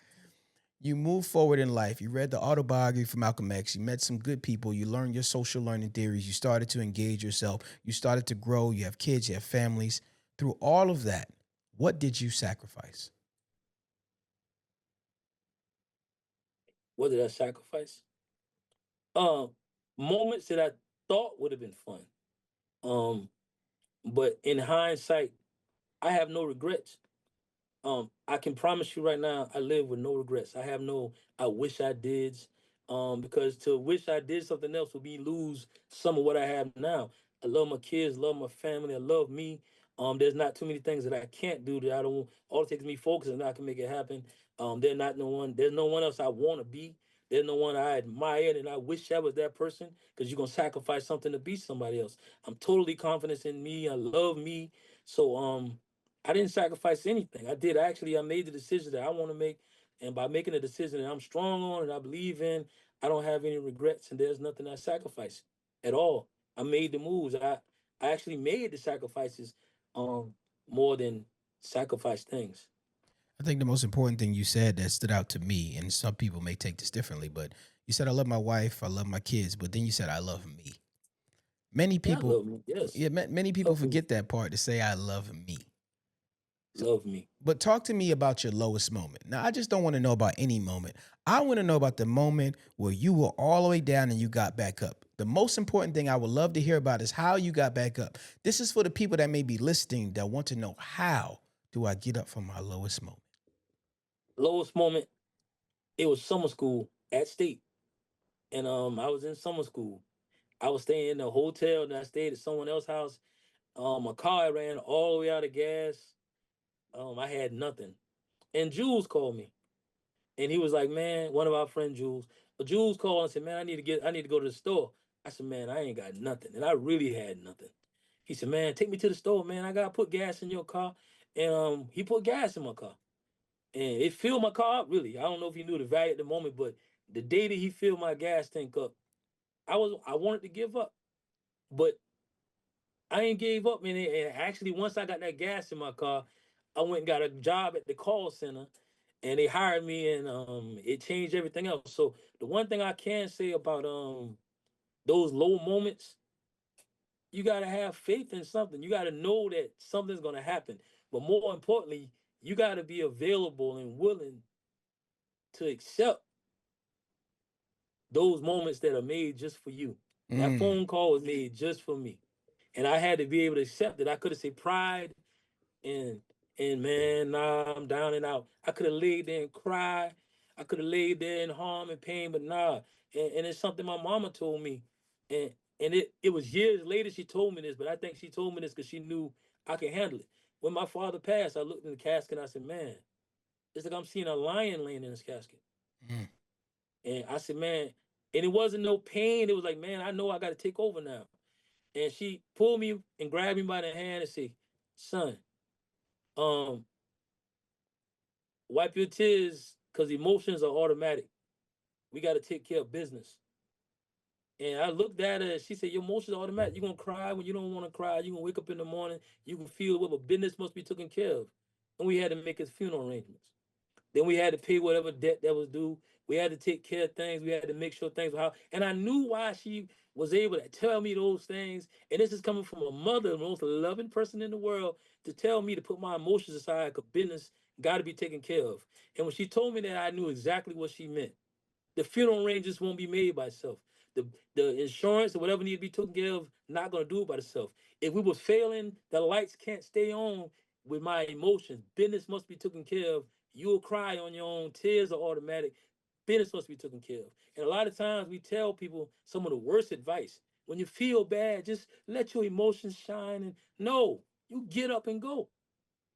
You move forward in life. You read the autobiography from Malcolm X. You met some good people. You learned your social learning theories. You started to engage yourself. You started to grow. You have kids. You have families. Through all of that, what did you sacrifice? What did I sacrifice? Moments that I thought would have been fun. But in hindsight, I have no regrets. I can promise you right now, I live with no regrets. I have no I wish I did. Because to wish I did something else would be lose some of what I have now. I love my kids, love my family, I love me. There's not too many things that I can't do that I don't. All it takes is me focus and I can make it happen. There's no one else I want to be. There's no one I admire, and I wish I was that person, because you're gonna sacrifice something to be somebody else. I'm totally confident in me. I love me. So I didn't sacrifice anything. I made the decision that I want to make, and by making a decision that I'm strong on and I believe in, I don't have any regrets, and there's nothing I sacrificed at all. I made the moves. I actually made the sacrifices more than sacrifice things. I think the most important thing you said that stood out to me, and some people may take this differently, but you said, I love my wife, I love my kids, but then you said, I love me. Many Yeah, I people, love me. Yes. many people Love me. forget that part to say, I love me. Love me. But talk to me about your lowest moment. Now, I just don't want to know about any moment. I want to know about the moment where you were all the way down and you got back up. The most important thing I would love to hear about is how you got back up. This is for the people that may be listening that want to know, how do I get up from my lowest moment? Lowest moment, it was summer school at State. And I was in summer school. I was staying in a hotel and I stayed at someone else's house. My car ran all the way out of gas. I had nothing. And Jules called me. And he was like, man, one of our friends, Jules. But Jules called and said, man, I need to go to the store. I said, man, I ain't got nothing. And I really had nothing. He said, man, take me to the store, man. I gotta put gas in your car. And he put gas in my car. And it filled my car up, really. I don't know if he knew the value at the moment, but the day that he filled my gas tank up, I wanted to give up. But I ain't gave up, man. And actually, once I got that gas in my car, I went and got a job at the call center, and they hired me, and it changed everything else. So the one thing I can say about those low moments, you gotta have faith in something. You gotta know that something's gonna happen. But more importantly, you gotta be available and willing to accept those moments that are made just for you. That Mm. phone call was made just for me. And I had to be able to accept it. I could have said pride and man, nah, I'm down and out. I could have laid there and cried. I could have laid there in harm and pain, but nah. And it's something my mama told me. And it was years later she told me this, but I think she told me this because she knew I could handle it. When my father passed, I looked in the casket and I said, man, it's like I'm seeing a lion laying in this casket. Mm. And I said, man, and it wasn't no pain. It was like, man, I know I got to take over now. And she pulled me and grabbed me by the hand and said, son, um, wipe your tears because emotions are automatic. We got to take care of business. And I looked at her and she said, your emotions are automatic. You're going to cry when you don't want to cry. You're going to wake up in the morning. You can feel what, but business must be taken care of. And we had to make his funeral arrangements. Then we had to pay whatever debt that was due. We had to take care of things. We had to make sure things were how. And I knew why she was able to tell me those things. And this is coming from a mother, the most loving person in the world, to tell me to put my emotions aside because business got to be taken care of. And when she told me that, I knew exactly what she meant. The funeral arrangements won't be made by itself. The the insurance or whatever need to be taken care of, not gonna do it by itself. If we was failing, the lights can't stay on with my emotions. Business must be taken care of. You'll cry on your own. Tears are automatic. Business must be taken care of. And a lot of times we tell people some of the worst advice. When you feel bad, just let your emotions shine. And no, you get up and go.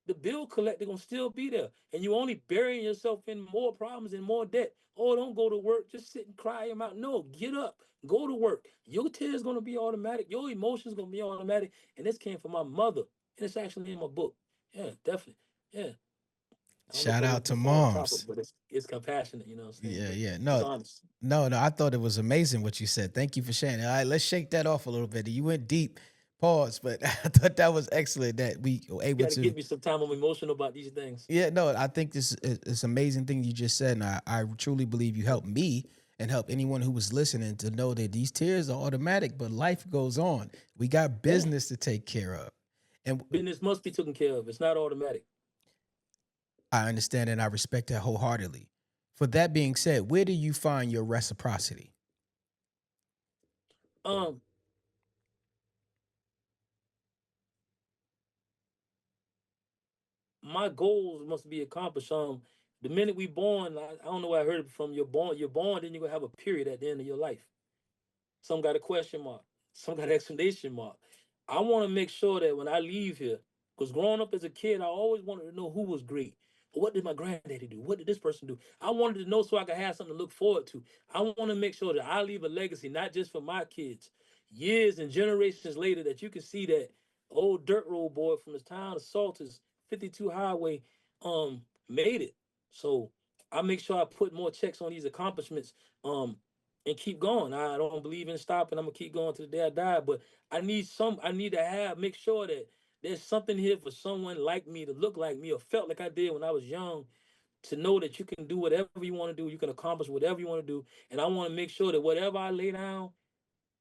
The bill collector gonna still be there, and you only burying yourself in more problems and more debt. Oh, don't go to work, just sit and cry them out. No, get up, go to work. Your tears gonna be automatic. Your emotions gonna be automatic. And this came from my mother, and it's actually in my book. Yeah, definitely. Yeah, I don't know if Shout I out went to too far off topic, moms. but it's compassionate. You know what I'm saying? Yeah, But yeah. it's No, honest. no. I thought it was amazing what you said. Thank you for sharing. All right, let's shake that off a little bit. You went deep. Pause, but I thought that was excellent that we were You able got to to. give me some time. I'm emotional about these things. Yeah, no, I think this is amazing thing you just said, and I truly believe you helped me and help anyone who was listening to know that these tears are automatic, but life goes on. We got Yeah, business to take care of, and business must be taken care of. It's not automatic. I understand and I respect that wholeheartedly. For that being said, where do you find your reciprocity? Um, my goals must be accomplished. The minute we born, I don't know where I heard it from. You're born, then you're gonna have a period at the end of your life. Some got a question mark, some got an exclamation mark. I want to make sure that when I leave here, because growing up as a kid, I always wanted to know who was great. What did my granddaddy do? What did this person do? I wanted to know so I could have something to look forward to. I want to make sure that I leave a legacy, not just for my kids, years and generations later, that you can see that old dirt road boy from the town of Salters, 52 Highway, made it. So I make sure I put more checks on these accomplishments. And keep going. I don't believe in stopping. I'm gonna keep going to the day I die. But I need to make sure that there's something here for someone like me to look like me or felt like I did when I was young, to know that you can do whatever you want to do, you can accomplish whatever you want to do. And I want to make sure that whatever I lay down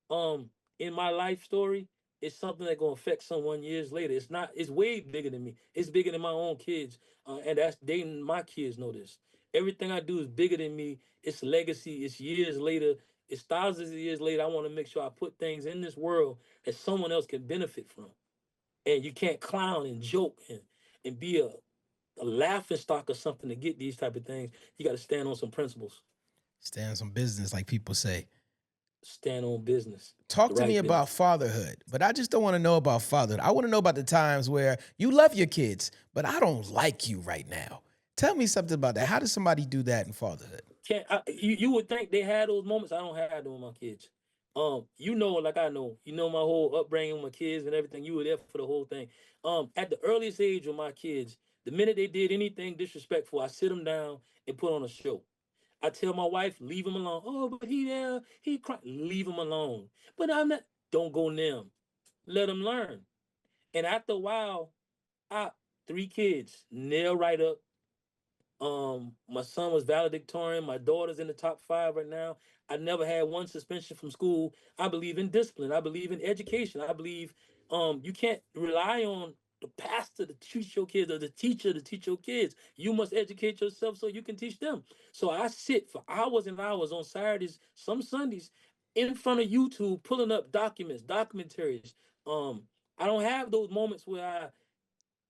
um in my life story is something that's gonna affect someone years later. It's not, it's way bigger than me. It's bigger than my own kids. And that's dating my kids know this. Everything I do is bigger than me. It's legacy, it's years later, It's thousands of years later. I want to make sure I put things in this world that someone else can benefit from. And you can't clown and joke and be a laughing stock or something to get these type of things. You got to stand on some principles, Stand some business, like people say. stand on business, the Talk to me right about business. fatherhood, but I just don't want to know about fatherhood. I want to know about the times where you love your kids, but I don't like you right now. Tell me something about that. How does somebody do that in fatherhood? You would think they had those moments. I don't have them with my kids. You know, like I know, you know my whole upbringing with my kids and everything. You were there for the whole thing. At the earliest age of my kids, the minute they did anything disrespectful, I sit them down and put on a show. I tell my wife, leave him alone. Oh, but he there, he cry. Leave him alone. But I'm not. Don't go near him. Let him learn. And after a while, I 3 kids, nail right up. My son was valedictorian. My daughter's in the top 5 right now. I never had one suspension from school. I believe in discipline. I believe in education. I believe you can't rely on the pastor to teach your kids or the teacher to teach your kids. You must educate yourself so you can teach them. So I sit for hours and hours on Saturdays, some Sundays, in front of YouTube, pulling up documents, documentaries. Um, I don't have those moments where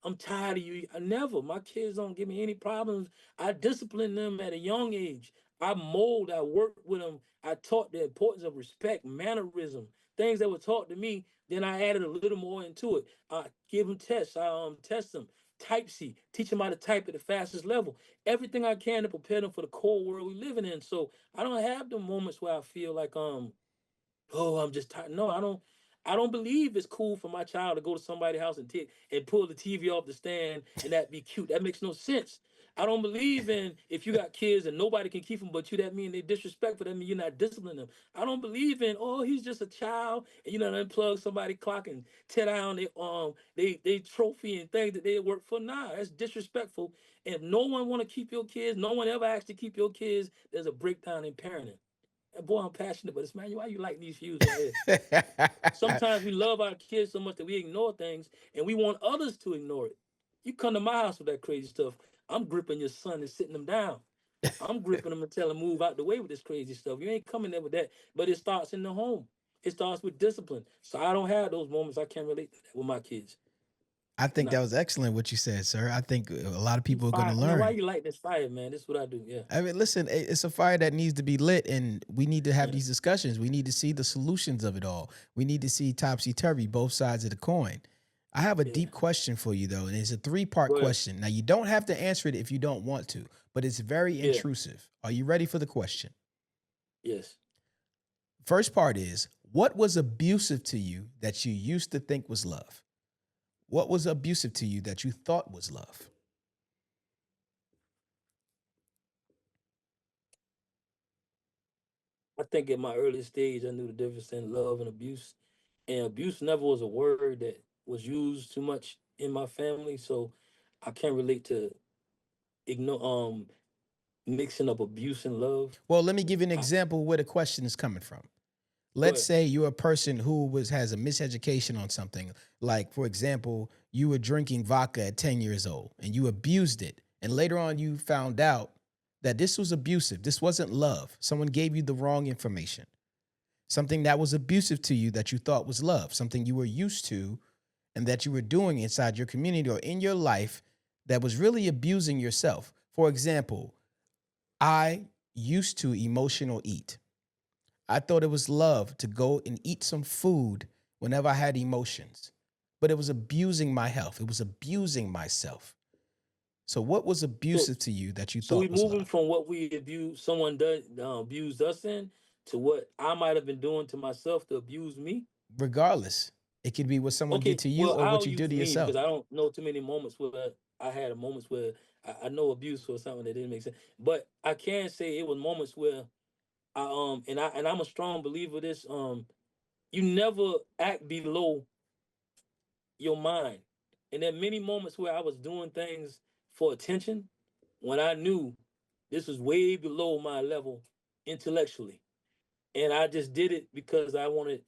I'm tired of you. I never. My kids don't give me any problems. I discipline them at a young age. I mold. I work with them. I taught the importance of respect, mannerism, things that were taught to me. Then I added a little more into it. I give them tests. I test them. Type C, teach them how to type at the fastest level. Everything I can to prepare them for the cold world we living in. So I don't have the moments where I feel like oh, I'm just tired. No, I don't. I don't believe it's cool for my child to go to somebody's house and take and pull the TV off the stand and that be cute. That makes no sense. I don't believe in if you got kids and nobody can keep them but you. That mean they disrespectful. That mean you're not disciplining them. I don't believe in he's just a child and unplug somebody clock and tear down they trophy and things that they work for. Nah, that's disrespectful. And if no one want to keep your kids, no one ever asked to keep your kids. There's a breakdown in parenting. And boy, I'm passionate, but it's man, why you like these views right here? Sometimes we love our kids so much that we ignore things and we want others to ignore it. You come to my house with that crazy stuff, I'm gripping your son and sitting him down. I'm gripping him and telling him move out the way with this crazy stuff. You ain't coming there with that. But it starts in the home. It starts with discipline. So I don't have those moments. I can't relate to that with my kids. I think that Nah. was excellent what you said, sir. I think a lot of You people are going to fire, man. Why learn. you like this fire, man? This is what I do. Yeah. I mean, listen, it's a fire that needs to be lit, and we need to have Yeah. these discussions. We need to see the solutions of it all. We need to see topsy turvy, both sides of the coin. I have a Yeah. deep question for you, though, and it's a 3-part Go ahead. question. Now, you don't have to answer it if you don't want to, but it's very Yeah. intrusive. Are you ready for the question? Yes. First part is, what was abusive to you that you used to think was love? What was abusive to you that you thought was love? I think at my early stage, I knew the difference in love and abuse. And abuse never was a word that was used too much in my family, so I can't relate to ignore mixing up abuse and love. Well, let me give you an I, example where the question is coming from. Go Let's ahead. say you're a person who has a miseducation on something. Like, for example, you were drinking vodka at 10 years old and you abused it. And later on, you found out that this was abusive. This wasn't love. Someone gave you the wrong information. Something that was abusive to you that you thought was love, something you were used to and that you were doing inside your community or in your life that was really abusing yourself. For example, I used to emotional eat. I thought it was love to go and eat some food whenever I had emotions, but it was abusing my health. It was abusing myself. So, what was So, abusive to you that you so we thought was moving love? from what we abuse someone does abused us in to what I might have been doing to myself to abuse me. Regardless, it could be what someone did Okay, to you well, or what I'll you do use to me because yourself. I don't know too many moments where I had moments where I know abuse or something that didn't make sense. But I can say it was moments where I'm a strong believer of this. You never act below your mind. And there are many moments where I was doing things for attention when I knew this was way below my level intellectually. And I just did it because I wanted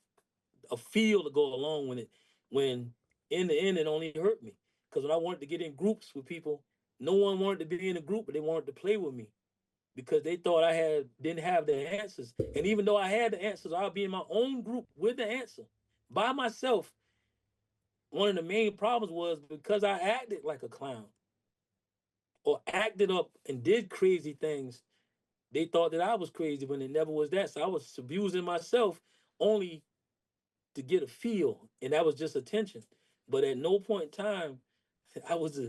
a feel to go along with it when in the end it only hurt me. Because when I wanted to get in groups with people, no one wanted to be in a group, but they wanted to play with me. because they thought I had didn't have the answers. And even though I had the answers, I'll be in my own group with the answer by myself. One of the main problems was because I acted like a clown or acted up and did crazy things. They thought that I was crazy when it never was that. So I was abusing myself only to get a feel, and that was just attention. But at no point in time, I was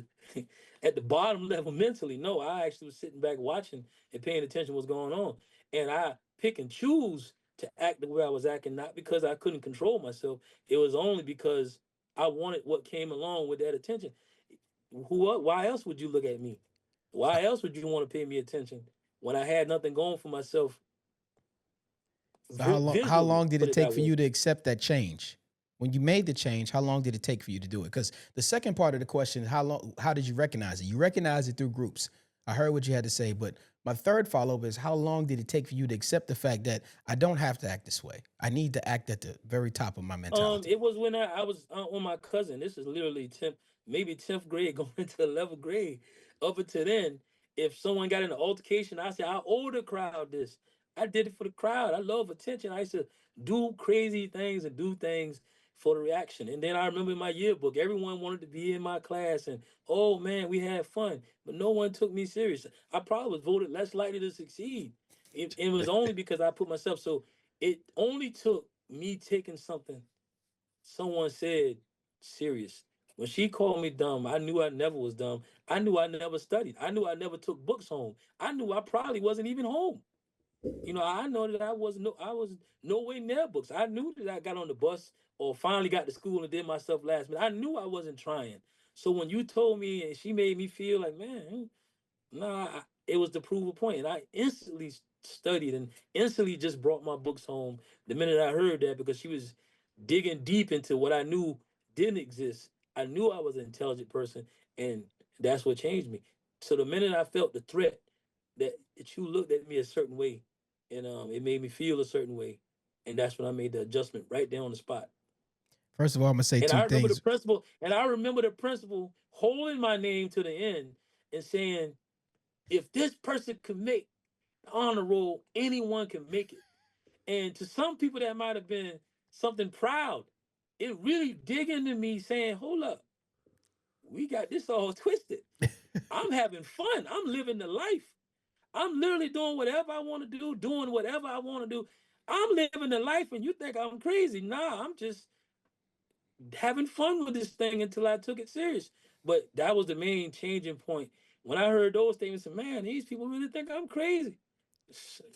at the bottom level mentally. No, I actually was sitting back watching and paying attention to what's going on. And I pick and choose to act the way I was acting, not because I couldn't control myself. It was only because I wanted what came along with that attention. Why else would you look at me? Why else would you want to pay me attention when I had nothing going for myself So how visually, long did put it it take that for way? you to accept that change? When you made the change, how long did it take for you to do it? Because the second part of the question is how did you recognize it? You recognize it through groups. I heard what you had to say, but my third follow-up is how long did it take for you to accept the fact that I don't have to act this way? I need to act at the very top of my mentality. It was when I was on my cousin. This is literally maybe 10th grade, going into 11th grade. Up until then, if someone got in an altercation, I said, I owe the crowd this. I did it for the crowd. I love attention. I used to do crazy things and do things for the reaction. And then I remember in my yearbook, everyone wanted to be in my class, and oh man, we had fun, but no one took me serious. I probably was voted less likely to succeed. It was only because I put myself. So it only took me taking something someone said serious. When she called me dumb, I knew I never was dumb. I knew I never studied. I knew I never took books home. I knew I probably wasn't even home. I know that I was no way near books. I knew that I got on the bus or finally got to school and did my stuff last minute. I knew I wasn't trying. So when you told me and she made me feel like, man, nah, it was to prove a point. And I instantly studied and instantly just brought my books home the minute I heard that, because she was digging deep into what I knew didn't exist. I knew I was an intelligent person, and that's what changed me. So the minute I felt the threat that you looked at me a certain way, and it made me feel a certain way, and that's when I made the adjustment right there on the spot. First of all, I'm gonna say And two I remember the things. principal, and I remember the principal holding my name to the end and saying, if this person can make the honor roll, anyone can make it. And to some people, that might have been something proud. It really dig into me saying, hold up, we got this all twisted. I'm having fun. I'm living the life. I'm literally doing whatever I want to do, doing whatever I want to do. I'm living the life, and you think I'm crazy. Nah, I'm just having fun with this thing until I took it serious. But that was the main changing point. When I heard those things, man, these people really think I'm crazy.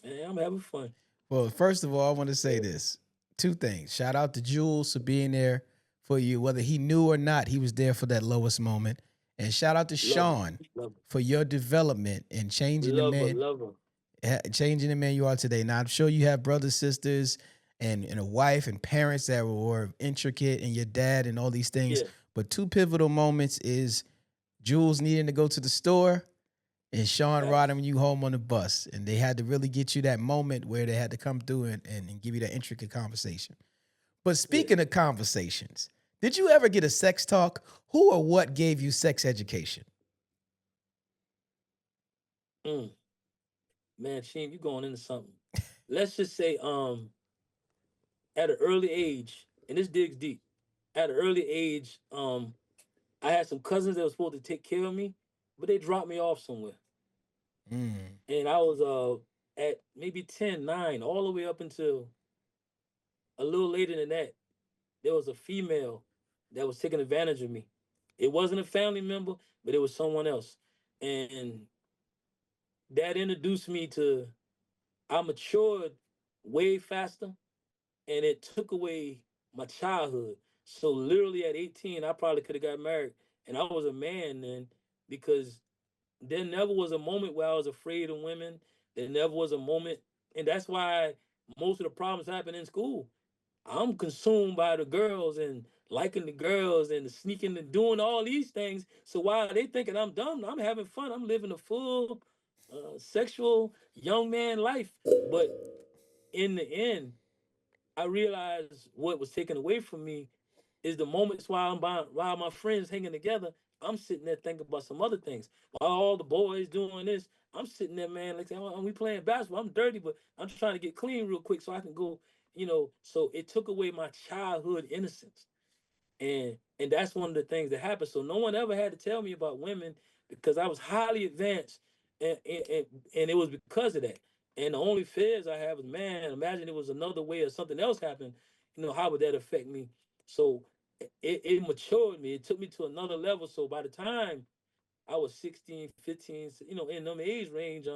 Man, I'm having fun. Well, first of all, I want to say this. Two things. Shout out to Jules for being there for you. Whether he knew or not, he was there for that lowest moment. And shout out to Love Sean her, love her, for your development and love her, love her. changing the man you are today. Now, I'm sure you have brothers, sisters, and a wife and parents that were intricate, and your dad and all these things. Yeah, But two pivotal moments is Jules needing to go to the store and Sean facts. riding you home on the bus. And they had to really get you that moment where they had to come through and give you that intricate conversation. But Yeah. speaking of conversations, did you ever get a sex talk? Who or what gave you sex education? Mm. Man, Sheem, you going into something. Let's just say, at an early age, and this digs deep. At an early age, I had some cousins that were supposed to take care of me, but they dropped me off somewhere. Mm. And I was at maybe 10, 9, all the way up until a little later than that. There was a female that was taking advantage of me. It wasn't a family member, but it was someone else. And that introduced me to, I matured way faster, and it took away my childhood. So literally at 18, I probably could have got married, and I was a man then, because there never was a moment where I was afraid of women. There never was a moment, and that's why most of the problems happen in school. I'm consumed by the girls and liking the girls and sneaking and doing all these things. So while they thinking I'm dumb, I'm having fun. I'm living a full sexual young man life. But in the end, I realized what was taken away from me is the moments while while my friends hanging together. I'm sitting there thinking about some other things. While all the boys doing this, I'm sitting there, man, like, oh, we playing basketball. I'm dirty, but I'm trying to get clean real quick so I can go, So it took away my childhood innocence. And that's one of the things that happened. So no one ever had to tell me about women because I was highly advanced, and it was because of that. And the only fears I have is, man, imagine it was another way or something else happened. How would that affect me? So it matured me. It took me to another level. So by the time I was 16, 15, in them age range.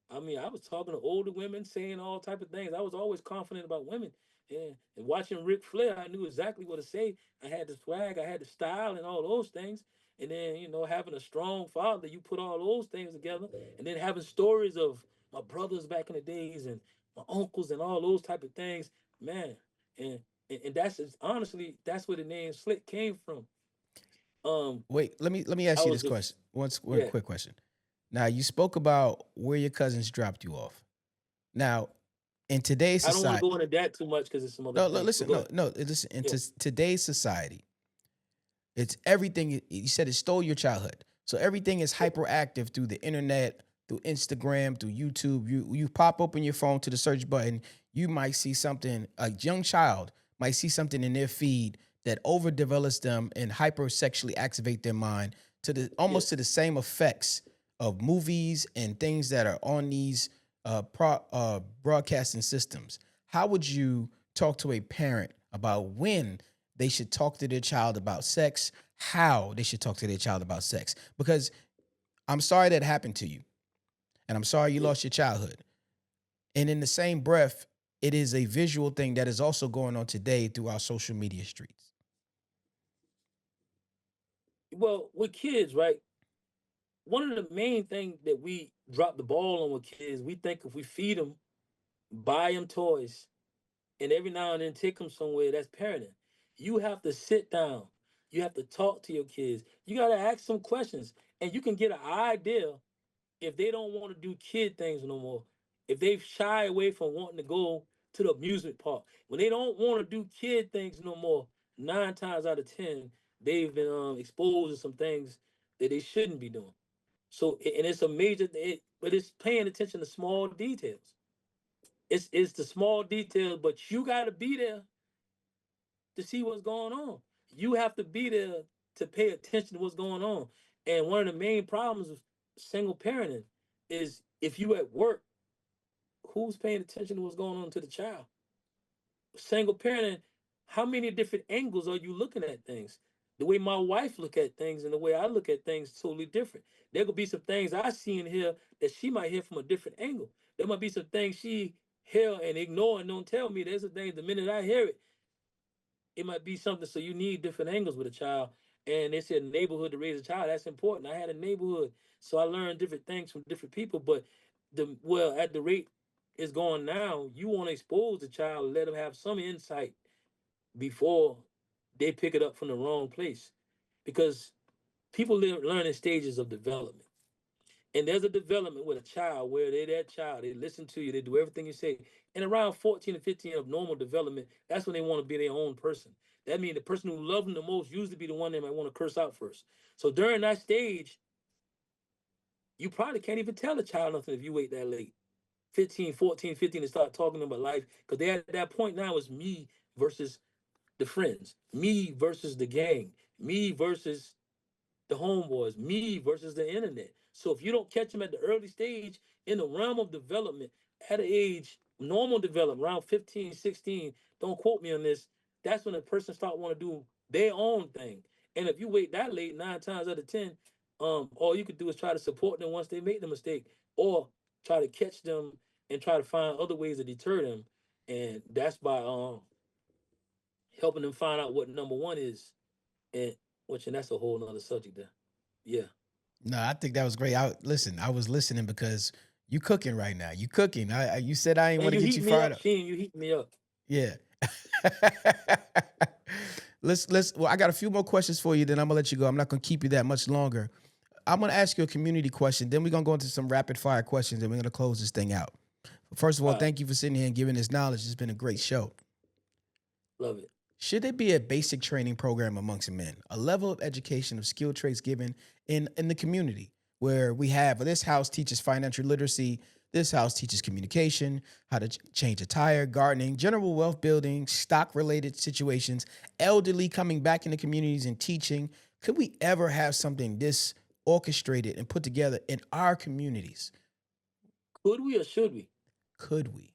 I mean, I was talking to older women, saying all type of things. I was always confident about women. And watching Ric Flair, I knew exactly what to say. I had the swag, I had the style, and all those things. And then, having a strong father, you put all those things together. And then having stories of my brothers back in the days and my uncles and all those type of things, man. And that's honestly, that's where the name Slick came from. Wait, let me I ask you was this just, question. One yeah. quick question. Now, you spoke about where your cousins dropped you off. Now, in today's I don't want to society, go into that too much because it's some other no, things. But listen, go no, ahead. no, listen. In Yeah. today's society, it's everything. You said it stole your childhood, so everything is hyperactive through the internet, through Instagram, through YouTube. You pop open your phone to the search button, you might see something. A young child might see something in their feed that overdevelops them and hypersexually activate their mind to the almost to Yes. the same effects of movies and things that are on these broadcasting systems. How would you talk to a parent about when they should talk to their child about sex, how they should talk to their child about sex? Because I'm sorry that happened to you, and I'm sorry you Yeah. lost your childhood. And in the same breath, it is a visual thing that is also going on today through our social media streets. Well, with kids, right? One of the main things that we drop the ball on with kids, we think if we feed them, buy them toys, and every now and then take them somewhere, that's parenting. You have to sit down. You have to talk to your kids. You got to ask some questions, and you can get an idea if they don't want to do kid things no more, if they shy away from wanting to go to the amusement park, when they don't want to do kid things no more, 9 times out of 10, they've been exposed to some things that they shouldn't be doing. So, and it's a major, but it's paying attention to small details. It's the small details, but you got to be there to see what's going on. You have to be there to pay attention to what's going on. And one of the main problems of single parenting is if you at work, who's paying attention to what's going on to the child? Single parenting, how many different angles are you looking at things? The way my wife look at things and the way I look at things is totally different. There could be some things I see and hear that she might hear from a different angle. There might be some things she hear and ignore and don't tell me. There's a thing the minute I hear it, it might be something. So you need different angles with a child. And they said neighborhood to raise a child. That's important. I had a neighborhood, so I learned different things from different people. But at the rate it's going now, you want to expose the child, let them have some insight before they pick it up from the wrong place, because people learn in stages of development. And there's a development with a child where they're that child. They listen to you. They do everything you say. And around 14 to 15 of normal development, that's when they want to be their own person. That means the person who loves them the most usually be the one they might want to curse out first. So during that stage, you probably can't even tell a child nothing if you wait that late. 15, 14, 15 to start talking about life. Because they at that point now is me versus the friends, me versus the gang, me versus the homeboys, me versus the internet. So if you don't catch them at the early stage in the realm of development, at an age, normal development, around 15, 16, don't quote me on this, that's when a person start want to do their own thing. And if you wait that late, 9 times out of 10, all you could do is try to support them once they make the mistake, or try to catch them and try to find other ways to deter them. And that's by helping them find out what number one is. And and that's a whole nother subject there. Yeah. No, I think that was great. I was listening because you cooking right now. You cooking. You said I ain't And want to you get heat you me fired up, up. Sheen. You heat me up. Yeah. Well, I got a few more questions for you, then I'm gonna let you go. I'm not gonna keep you that much longer. I'm gonna ask you a community question, then we're gonna go into some rapid fire questions, and we're gonna close this thing out. First of all, All right. thank you for sitting here and giving this knowledge. It's been a great show. Love it. Should there be a basic training program amongst men, a level of education of skill traits given in the community where we have this house teaches financial literacy, this house teaches communication, how to change a tire, gardening, general wealth building, stock related situations, elderly coming back into communities and teaching? Could we ever have something this orchestrated and put together in our communities? Could we or should we? Could we?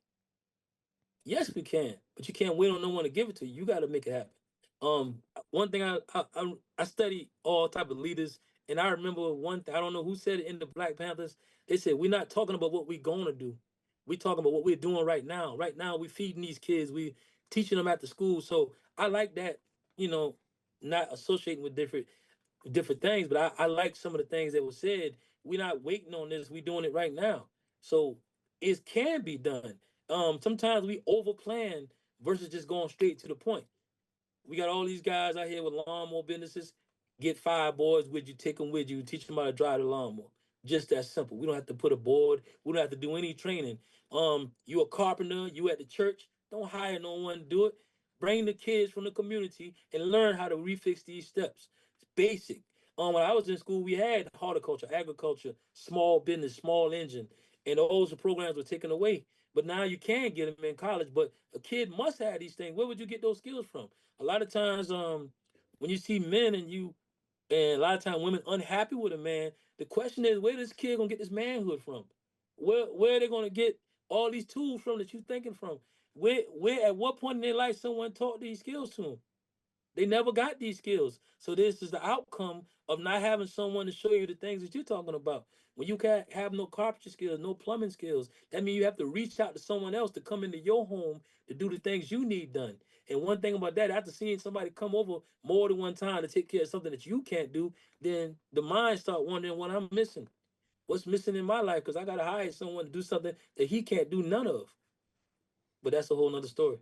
Yes, we can, but you can't wait on no one to give it to you. You got to make it happen. One thing I study all type of leaders, and I remember one thing. I don't know who said it in the Black Panthers. They said we're not talking about what we're gonna do. We talking about what we're doing right now. Right now, we feeding these kids. We teaching them at the school. So I like that. You know, not associating with different things, but I like some of the things that were said. We're not waiting on this. We're doing it right now. So it can be done. Sometimes we over plan versus just going straight to the point. We got all these guys out here with lawnmower businesses. Get 5 boys with you, take them with you, teach them how to drive the lawnmower. Just that simple. We don't have to put a board. We don't have to do any training. You a carpenter, you at the church. Don't hire no one to do it. Bring the kids from the community and learn how to refix these steps. It's basic. When I was in school, we had horticulture, agriculture, small business, small engine, and all those programs were taken away. But now you can get them in college. But a kid must have these things. Where would you get those skills from? A lot of times, when you see men and a lot of times women unhappy with a man, the question is, where this kid gonna get this manhood from? Where are they gonna get all these tools from that you thinking from? Where at what point in their life someone taught these skills to them? They never got these skills. So this is the outcome of not having someone to show you the things that you're talking about. When you can't have no carpentry skills, no plumbing skills, that means you have to reach out to someone else to come into your home to do the things you need done. And one thing about that, after seeing somebody come over more than one time to take care of something that you can't do, then the mind start wondering what I'm missing. What's missing in my life? Because I gotta hire someone to do something that he can't do none of. But that's a whole nother story.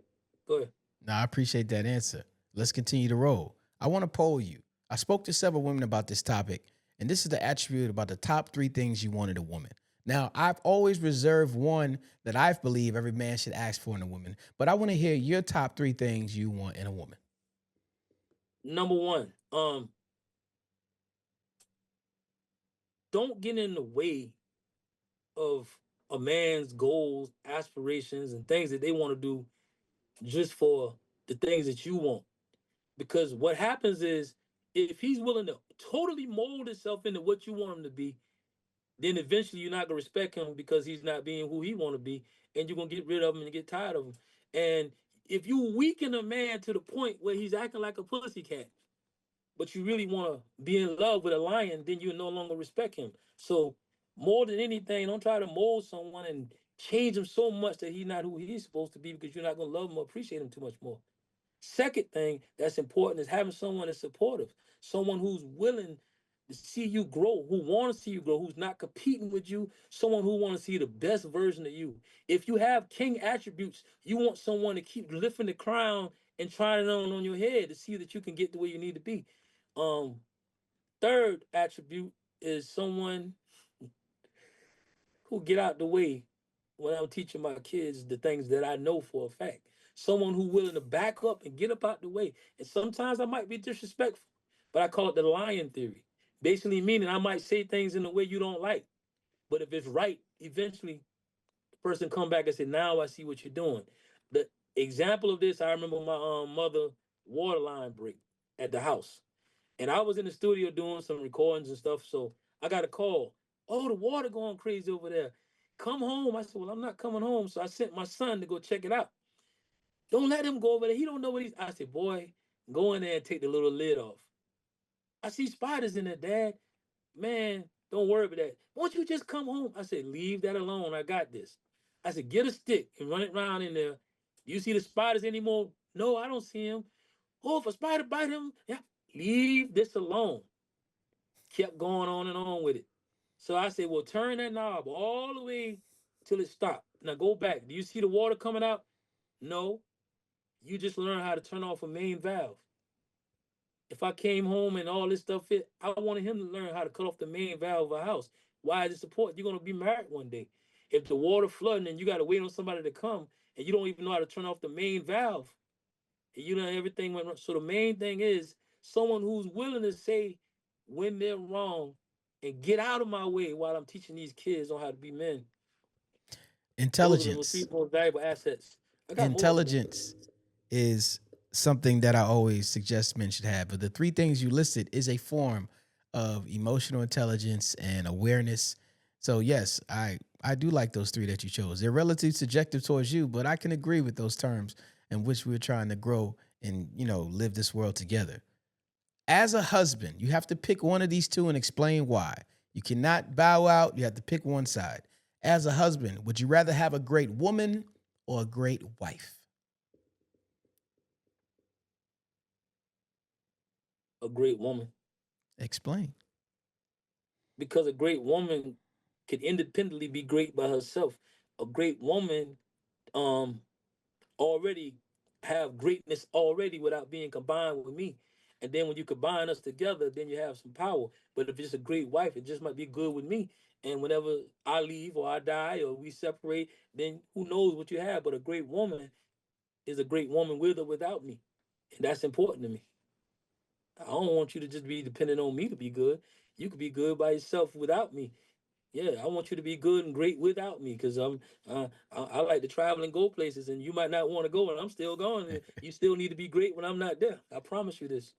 Go ahead. Now, I appreciate that answer. Let's continue to roll. I want to poll you. I spoke to several women about this topic, and this is the attribute about the top 3 things you want in a woman. Now, I've always reserved one that I believe every man should ask for in a woman, but I want to hear your top 3 things you want in a woman. Number one, don't get in the way of a man's goals, aspirations, and things that they want to do just for the things that you want. Because what happens is, if he's willing to totally mold himself into what you want him to be, then eventually you're not gonna respect him because he's not being who he want to be, and you're gonna get rid of him and get tired of him. And if you weaken a man to the point where he's acting like a pussycat, but you really want to be in love with a lion, then you no longer respect him. So more than anything, don't try to mold someone and change him so much that he's not who he's supposed to be, because you're not going to love him or appreciate him too much more. Second thing that's important is having someone that's supportive, someone who's willing to see you grow, who want to see you grow, who's not competing with you, someone who want to see the best version of you. If you have king attributes, you want someone to keep lifting the crown and trying it on your head to see that you can get to where you need to be. Um, Third attribute is someone who get out the way when I'm teaching my kids the things that I know for a fact. Someone who willing to back up and get up out the way. And sometimes I might be disrespectful, but I call it the lion theory. Basically meaning I might say things in a way you don't like, but if it's right, eventually the person come back and say, "Now I see what you're doing." The example of this, I remember my mother water line break at the house. And I was in the studio doing some recordings and stuff. So I got a call. Oh, the water going crazy over there. Come home. I said, well, I'm not coming home. So I sent my son to go check it out. Don't let him go over there. He don't know what he's. I said, boy, go in there and take the little lid off. I see spiders in there, Dad. Man, don't worry about that. Won't you just come home? I said, leave that alone. I got this. I said, get a stick and run it around in there. Do you see the spiders anymore? No, I don't see him. Oh, if a spider bite him, yeah, leave this alone. Kept going on and on with it. So I said, well, turn that knob all the way till it stopped. Now go back. Do you see the water coming out? No. You just learn how to turn off a main valve. If I came home and all this stuff fit, I wanted him to learn how to cut off the main valve of a house. Why is it support? You're gonna be married one day. If the water flooding and you gotta wait on somebody to come and you don't even know how to turn off the main valve, You know, everything went wrong. So the main thing is someone who's willing to say when they're wrong and get out of my way while I'm teaching these kids on how to be men. Those are the Intelligence. three most valuable assets. I got more of them though. Intelligence is something that I always suggest men should have. But the three things you listed is a form of emotional intelligence and awareness. So yes, I do like those three that you chose. They're relatively subjective towards you, but I can agree with those terms in which we're trying to grow and live this world together. As a husband, you have to pick one of these two and explain why. You cannot bow out. You have to pick one side. As a husband, would you rather have a great woman or a great wife? A great woman. Explain. Because a great woman can independently be great by herself. A great woman um already have greatness already without being combined with me. And then when you combine us together, then you have some power. But if it's a great wife, it just might be good with me. And whenever I leave or I die or we separate, then who knows what you have. But a great woman is a great woman with or without me. And that's important to me. I don't want you to just be dependent on me to be good. You could be good by yourself without me. Yeah, I want you to be good and great without me because I like to travel and go places, and you might not want to go, and I'm still going. And you still need to be great when I'm not there. I promise you this.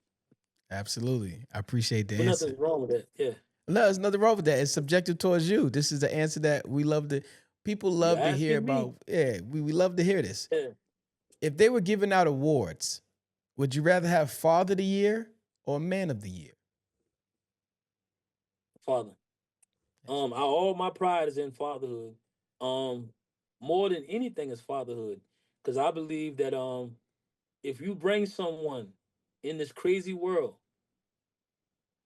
Absolutely. I appreciate the But answer. nothing's wrong with that. Yeah, No, there's nothing wrong with that. It's subjective towards you. This is the answer that we love to people you're love to hear asking me. about. Yeah, we love to hear this. Yeah, If they were giving out awards, would you rather have Father of the Year or Man of the Year? father. All my pride is in fatherhood. Um, More than anything is fatherhood, because I believe that if you bring someone in this crazy world,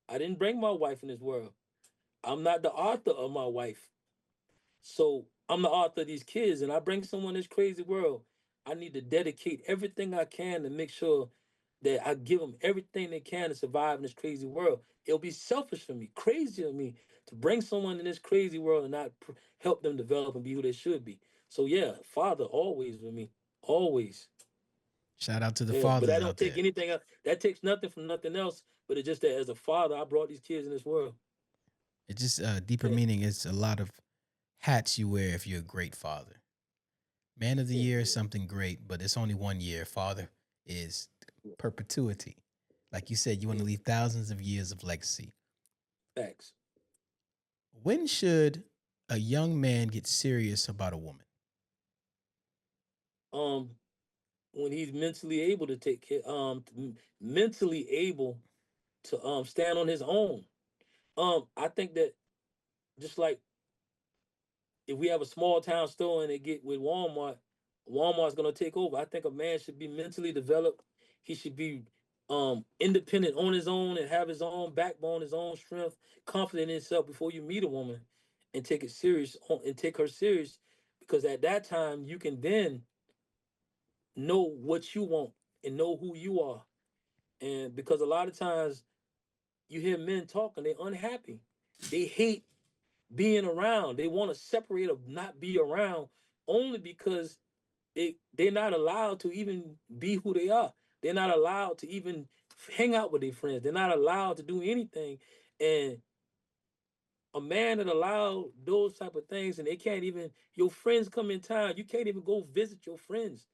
I didn't bring my wife in this world. I'm not the author of my wife. So I'm the author of these kids, and I bring someone in this crazy world. I need to dedicate everything I can to make sure that I give them everything they can to survive in this crazy world. It'll be selfish for me, crazy of me, to bring someone in this crazy world and not help them develop and be who they should be. So yeah, father always with me, always. Shout out to the Yeah, but fathers I don't out take there. anything else. That takes nothing from nothing else. But it's just that as a father, I brought these kids in this world. It's just a deeper Yeah, meaning. It's a lot of hats you wear if you're a great father. Man of the yeah, Year is yeah, something great, but it's only 1 year. Father is perpetuity. Like you said, you want yeah. to leave thousands of years of legacy. Facts. When should a young man get serious about a woman? Um, when he's mentally able to take care, mentally able to stand on his own. I think that just like if we have a small town store and they get with Walmart, Walmart's gonna take over. I think a man should be mentally developed. He should be independent on his own and have his own backbone, his own strength, confident in himself before you meet a woman and take it serious and take her serious because at that time you can then know what you want and know who you are. And because a lot of times you hear men talking, they're unhappy. They hate being around. They want to separate or not be around only because they're not allowed to even be who they are. They're not allowed to even hang out with their friends. They're not allowed to do anything. And a man that allow those type of things and they can't even your friends come in town, you can't even go visit your friends.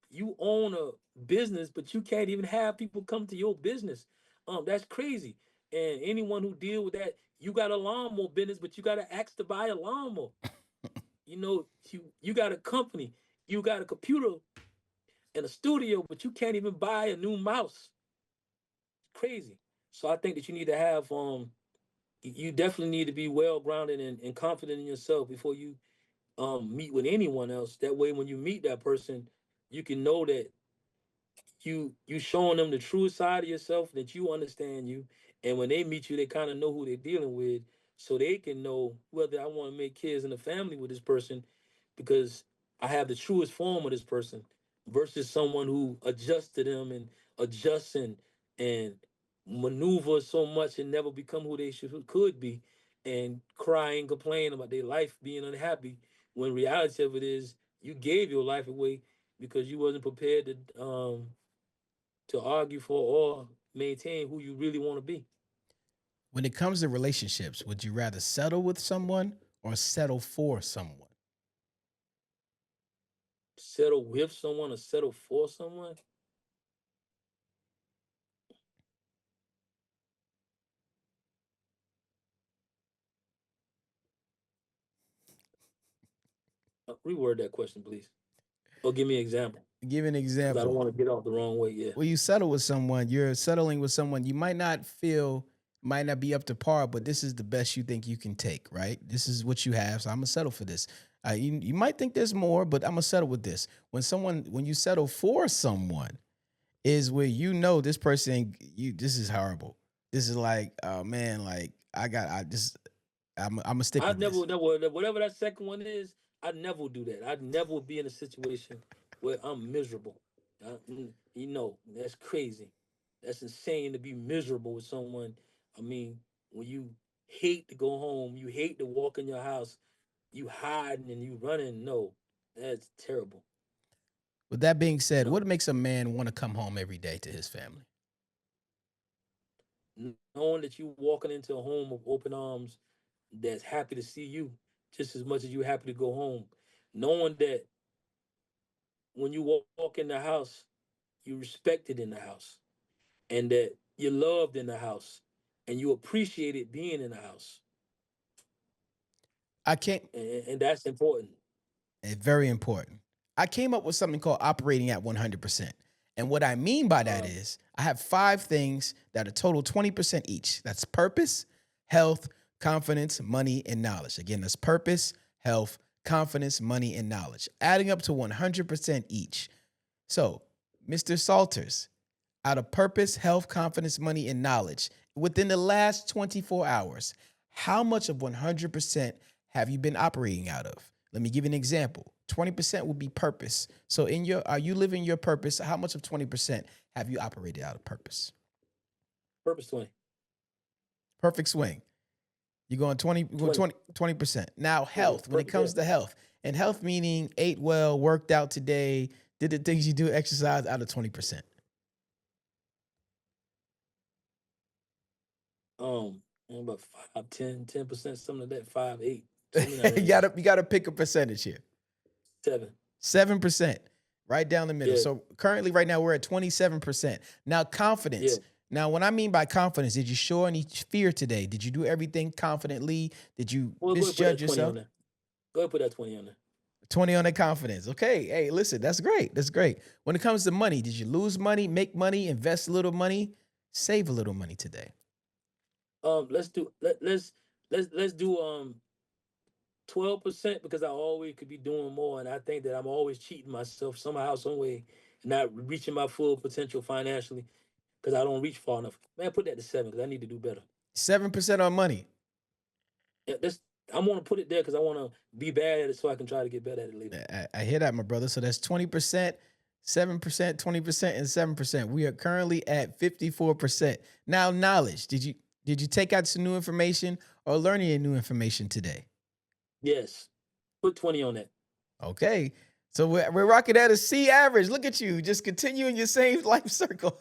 You own a business, but you can't even have people come to your business. That's crazy. And anyone who deal with that, you got a lawnmower business, but you got to ask to buy a lawnmower. You got a company, you got a computer and a studio, but you can't even buy a new mouse. It's crazy. So I think that you need to have you definitely need to be well grounded and confident in yourself before you meet with anyone else. That way when you meet that person, you can know that you showing them the true side of yourself that you understand you, and when they meet you they kind of know who they're dealing with, so they can know whether I want to make kids in the family with this person because I have the truest form of this person versus someone who adjusts to them and adjusts and maneuver so much and never become who they could be and cry and complain about their life being unhappy when reality of it is you gave your life away because you wasn't prepared to argue for or maintain who you really want to be. When it comes to relationships, would you rather settle with someone or settle for someone? Settle with someone or settle for someone? Reword that question, please, or give me an example, Give an because I don't example. want to get off the wrong way. Yeah. When you settle with someone, you're settling with someone you might not be up to par, but this is the best you think you can take, right? This is what you have, so I'm gonna settle for this. You might think there's more, but I'm gonna settle with this. When you settle for someone, is where you know this person, this is horrible. This is like, oh man, like I'm gonna stick I'd with this. never, whatever that second one is, I'd never do that. I'd never be in a situation where I'm miserable. You know, that's crazy. That's insane to be miserable with someone. I mean, when you hate to go home, you hate to walk in your house, you hiding and you running. No, that's terrible. With that being said, No, what makes a man want to come home every day to his family? knowing that you walking into a home of open arms that's happy to see you just as much as you happy to go home. Knowing that when you walk in the house, you respected in the house, and that you're loved in the house, and you appreciated being in the house, I can't. and that's important. Very important. I came up with something called operating at 100%. And what I mean by that Uh, is I have 5 things that are total 20% each. That's purpose, health, confidence, money, and knowledge. Again, that's purpose, health, confidence, money, and knowledge, adding up to 100% each. So, Mr. Salters, out of purpose, health, confidence, money, and knowledge, within the last 24 hours, how much of 100% have you been operating out of? Let me give you an example. 20% would be purpose. So are you living your purpose? How much of 20% have you operated out of purpose? Purpose 20. Perfect swing. You're going 20. 20%. Now, Perfect, health, when it perfect, yeah. comes to health, and health meaning ate well, worked out today, did the things you do, exercise out of 20%. About 5, 10%, something like that. 5, 8, something in that you range. gotta pick a percentage here. 7. 7%, right down the middle. Yeah, So currently, right now, we're at 27%. Now, yeah. confidence. Now, what I mean by confidence, did you show any fear today? Did you do everything confidently? Did you Well, go ahead and put that misjudge 20 on yourself? there. Go ahead and put that 20 on there. 20 on the confidence. Okay. Hey, listen, that's great. That's great. When it comes to money, did you lose money, make money, invest a little money, save a little money today? Let's do let's do 12%, because I always could be doing more, and I think that I'm always cheating myself somehow, some way, not reaching my full potential financially because I don't reach far enough. Man, put that to 7 because I need to do better. 7% on money. Yeah, I want to put it there because I want to be bad at it so I can try to get better at it later. I hear that, my brother. So that's 20%, 7%, 20%, and 7%. We are currently at 54%. Now, knowledge. Did you take out some new information or learn any new information today? Yes, put 20 on that. Okay. So we're rocking at a C average. Look at you, just continuing your same life circle.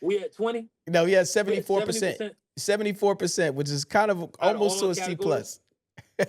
We at 20. No, we had We at 74%. 70% 74%, which is kind of out of almost to all a C categories. plus.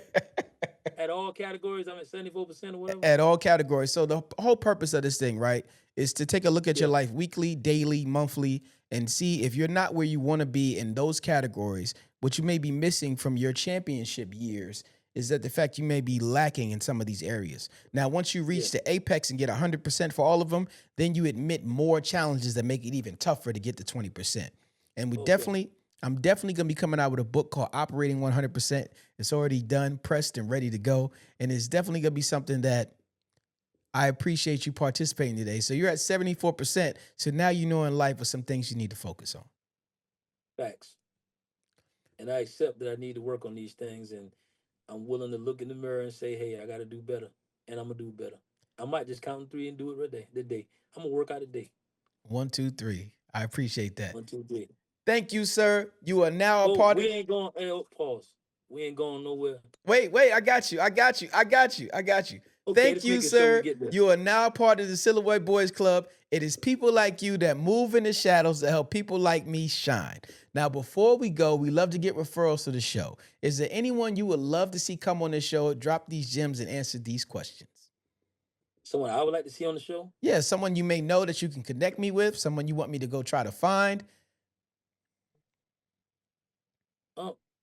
At all categories, I'm at 74% or whatever. At all categories. So the whole purpose of this thing, right, is to take a look at your Yeah. life weekly, daily, monthly, and see if you're not where you want to be in those categories. What you may be missing from your championship years is that the fact you may be lacking in some of these areas. Now, once you reach Yeah. the apex and get 100% for all of them, then you admit more challenges that make it even tougher to get to 20%. And Okay. I'm definitely going to be coming out with a book called Operating 100%. It's already done, pressed, and ready to go. And it's definitely going to be something that I appreciate you participating today. So you're at 74%. So now you know in life what some things you need to focus on. Facts. And I accept that I need to work on these things, and I'm willing to look in the mirror and say, "Hey, I got to do better," and I'm gonna do better. I might just count 3 and do it right there. The day I'm gonna work out a day. 1, 2, 3. I appreciate that. 1, 2, 3. Thank you, sir. You are now a Oh, part we of. ain't going. Hey, pause. We ain't going nowhere. Wait. I got you. Okay, Thank just you, making sure we sir. get there. You are now part of the Silhouette Boys Club. It is people like you that move in the shadows to help people like me shine. Now, before we go, we love to get referrals to the show. Is there anyone you would love to see come on this show, drop these gems, and answer these questions? Someone I would like to see on the show? Yeah, someone you may know that you can connect me with, someone you want me to go try to find.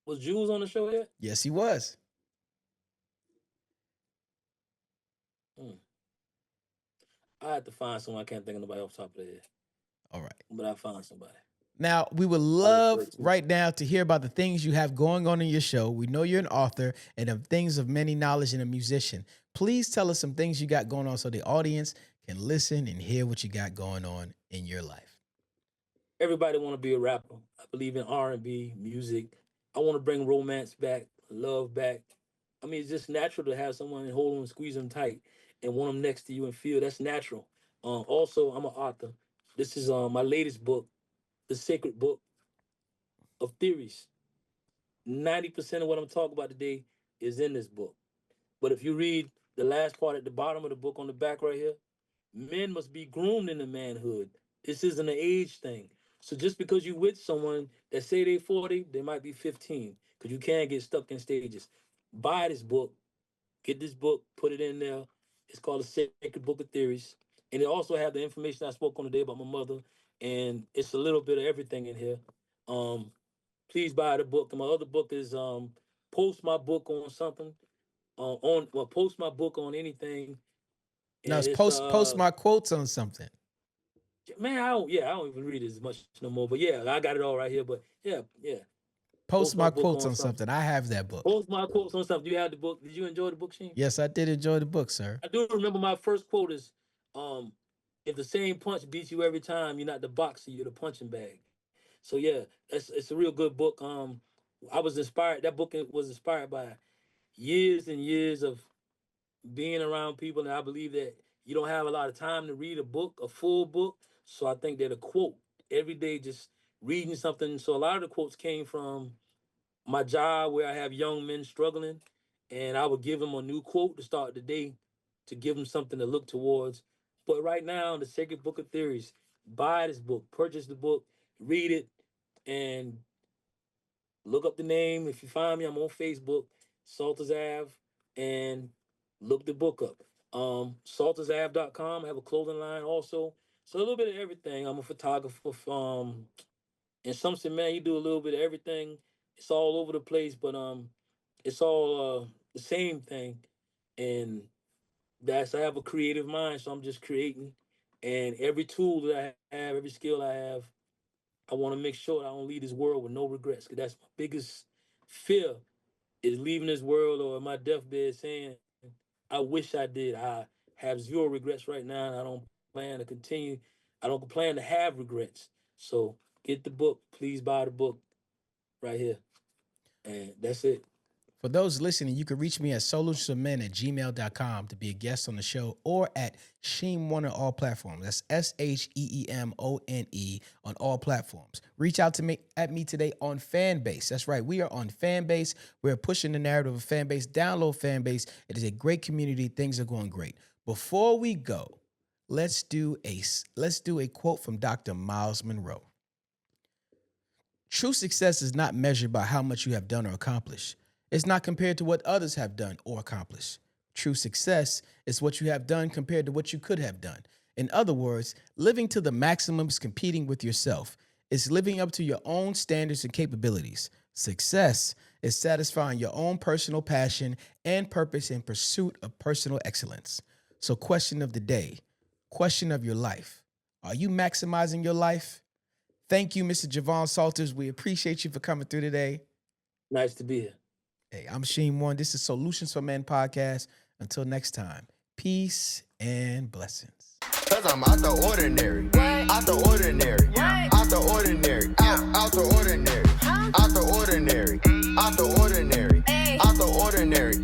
Was Jules on the show yet? Yes, he was. I had to find someone. I can't think of nobody off the top of their head. All right. But I found somebody. Now, we would love right now to hear about the things you have going on in your show. We know you're an author and of things of many knowledge and a musician. Please tell us some things you got going on so the audience can listen and hear what you got going on in your life. Everybody want to be a rapper. I believe in R&B, music. I want to bring romance back, love back. I mean, it's just natural to have someone and hold them and squeeze them tight and want them next to you and feel that's natural. Also, I'm an author. This is my latest book, The Sacred Book of Theories. 90% of what I'm talking about today is in this book. But if you read the last part at the bottom of the book on the back right here, men must be groomed into manhood. This isn't an age thing. So just because you with someone that say they 40, they might be 15, because you can get stuck in stages. Buy this book, get this book, put it in there. It's called The Sacred Book of Theories. And it also have the information I spoke on today about my mother, and it's a little bit of everything in here. Please buy the book. And my other book is post my book on something. Post my book on anything. Now, it's post my quotes on something. Man, I don't even read it as much no more. But yeah, I got it all right here. But yeah. Post my quotes on something. I have that book. Post my quotes on something. You have the book. Did you enjoy the book, Sheem? Yes, I did enjoy the book, sir. I do remember my first quote is, if the same punch beats you every time, you're not the boxer, you're the punching bag. So yeah, it's a real good book. I was inspired. That book was inspired by years and years of being around people, and I believe that you don't have a lot of time to read a full book. So I think that a quote every day, just reading something. So a lot of the quotes came from my job where I have young men struggling, and I would give them a new quote to start the day to give them something to look towards. But right now, The Sacred Book of Theories, buy this book, purchase the book, read it, and look up the name. If you find me, I'm on Facebook, Salters Ave, and look the book up. SaltersAve.com. I have a clothing line also. So a little bit of everything. I'm a photographer. And some say, man, you do a little bit of everything. It's all over the place, but it's all the same thing. And I have a creative mind, so I'm just creating. And every tool that I have, every skill I have, I want to make sure that I don't leave this world with no regrets. Because that's my biggest fear, is leaving this world or my deathbed saying, I wish I did. I have zero regrets right now, and I don't plan to continue. I don't plan to have regrets. So get the book. Please buy the book right here. And that's it. For those listening, you can reach me at soulutionsformen@gmail.com to be a guest on the show, or at Sheem One on all platforms. That's SHEEMONE on all platforms. Reach out to me today on Fanbase. That's right, we are on Fanbase. We're pushing the narrative of Fanbase. Download Fanbase. It is a great community. Things are going great. Before we go, let's do a quote from Dr. Miles Monroe. True success is not measured by how much you have done or accomplished. It's not compared to what others have done or accomplished. True success is what you have done compared to what you could have done. In other words, living to the maximum is competing with yourself. It's living up to your own standards and capabilities. Success is satisfying your own personal passion and purpose in pursuit of personal excellence. So, question of the day, question of your life. Are you maximizing your life? Thank you, Mr. Jervon Salters. We appreciate you for coming through today. Nice to be here. Hey, I'm Sheem One. This is Solutions for Men podcast. Until next time, peace and blessings. Cause I'm out the ordinary, out the ordinary, out the ordinary, out the ordinary, out the ordinary, out the ordinary, out the ordinary.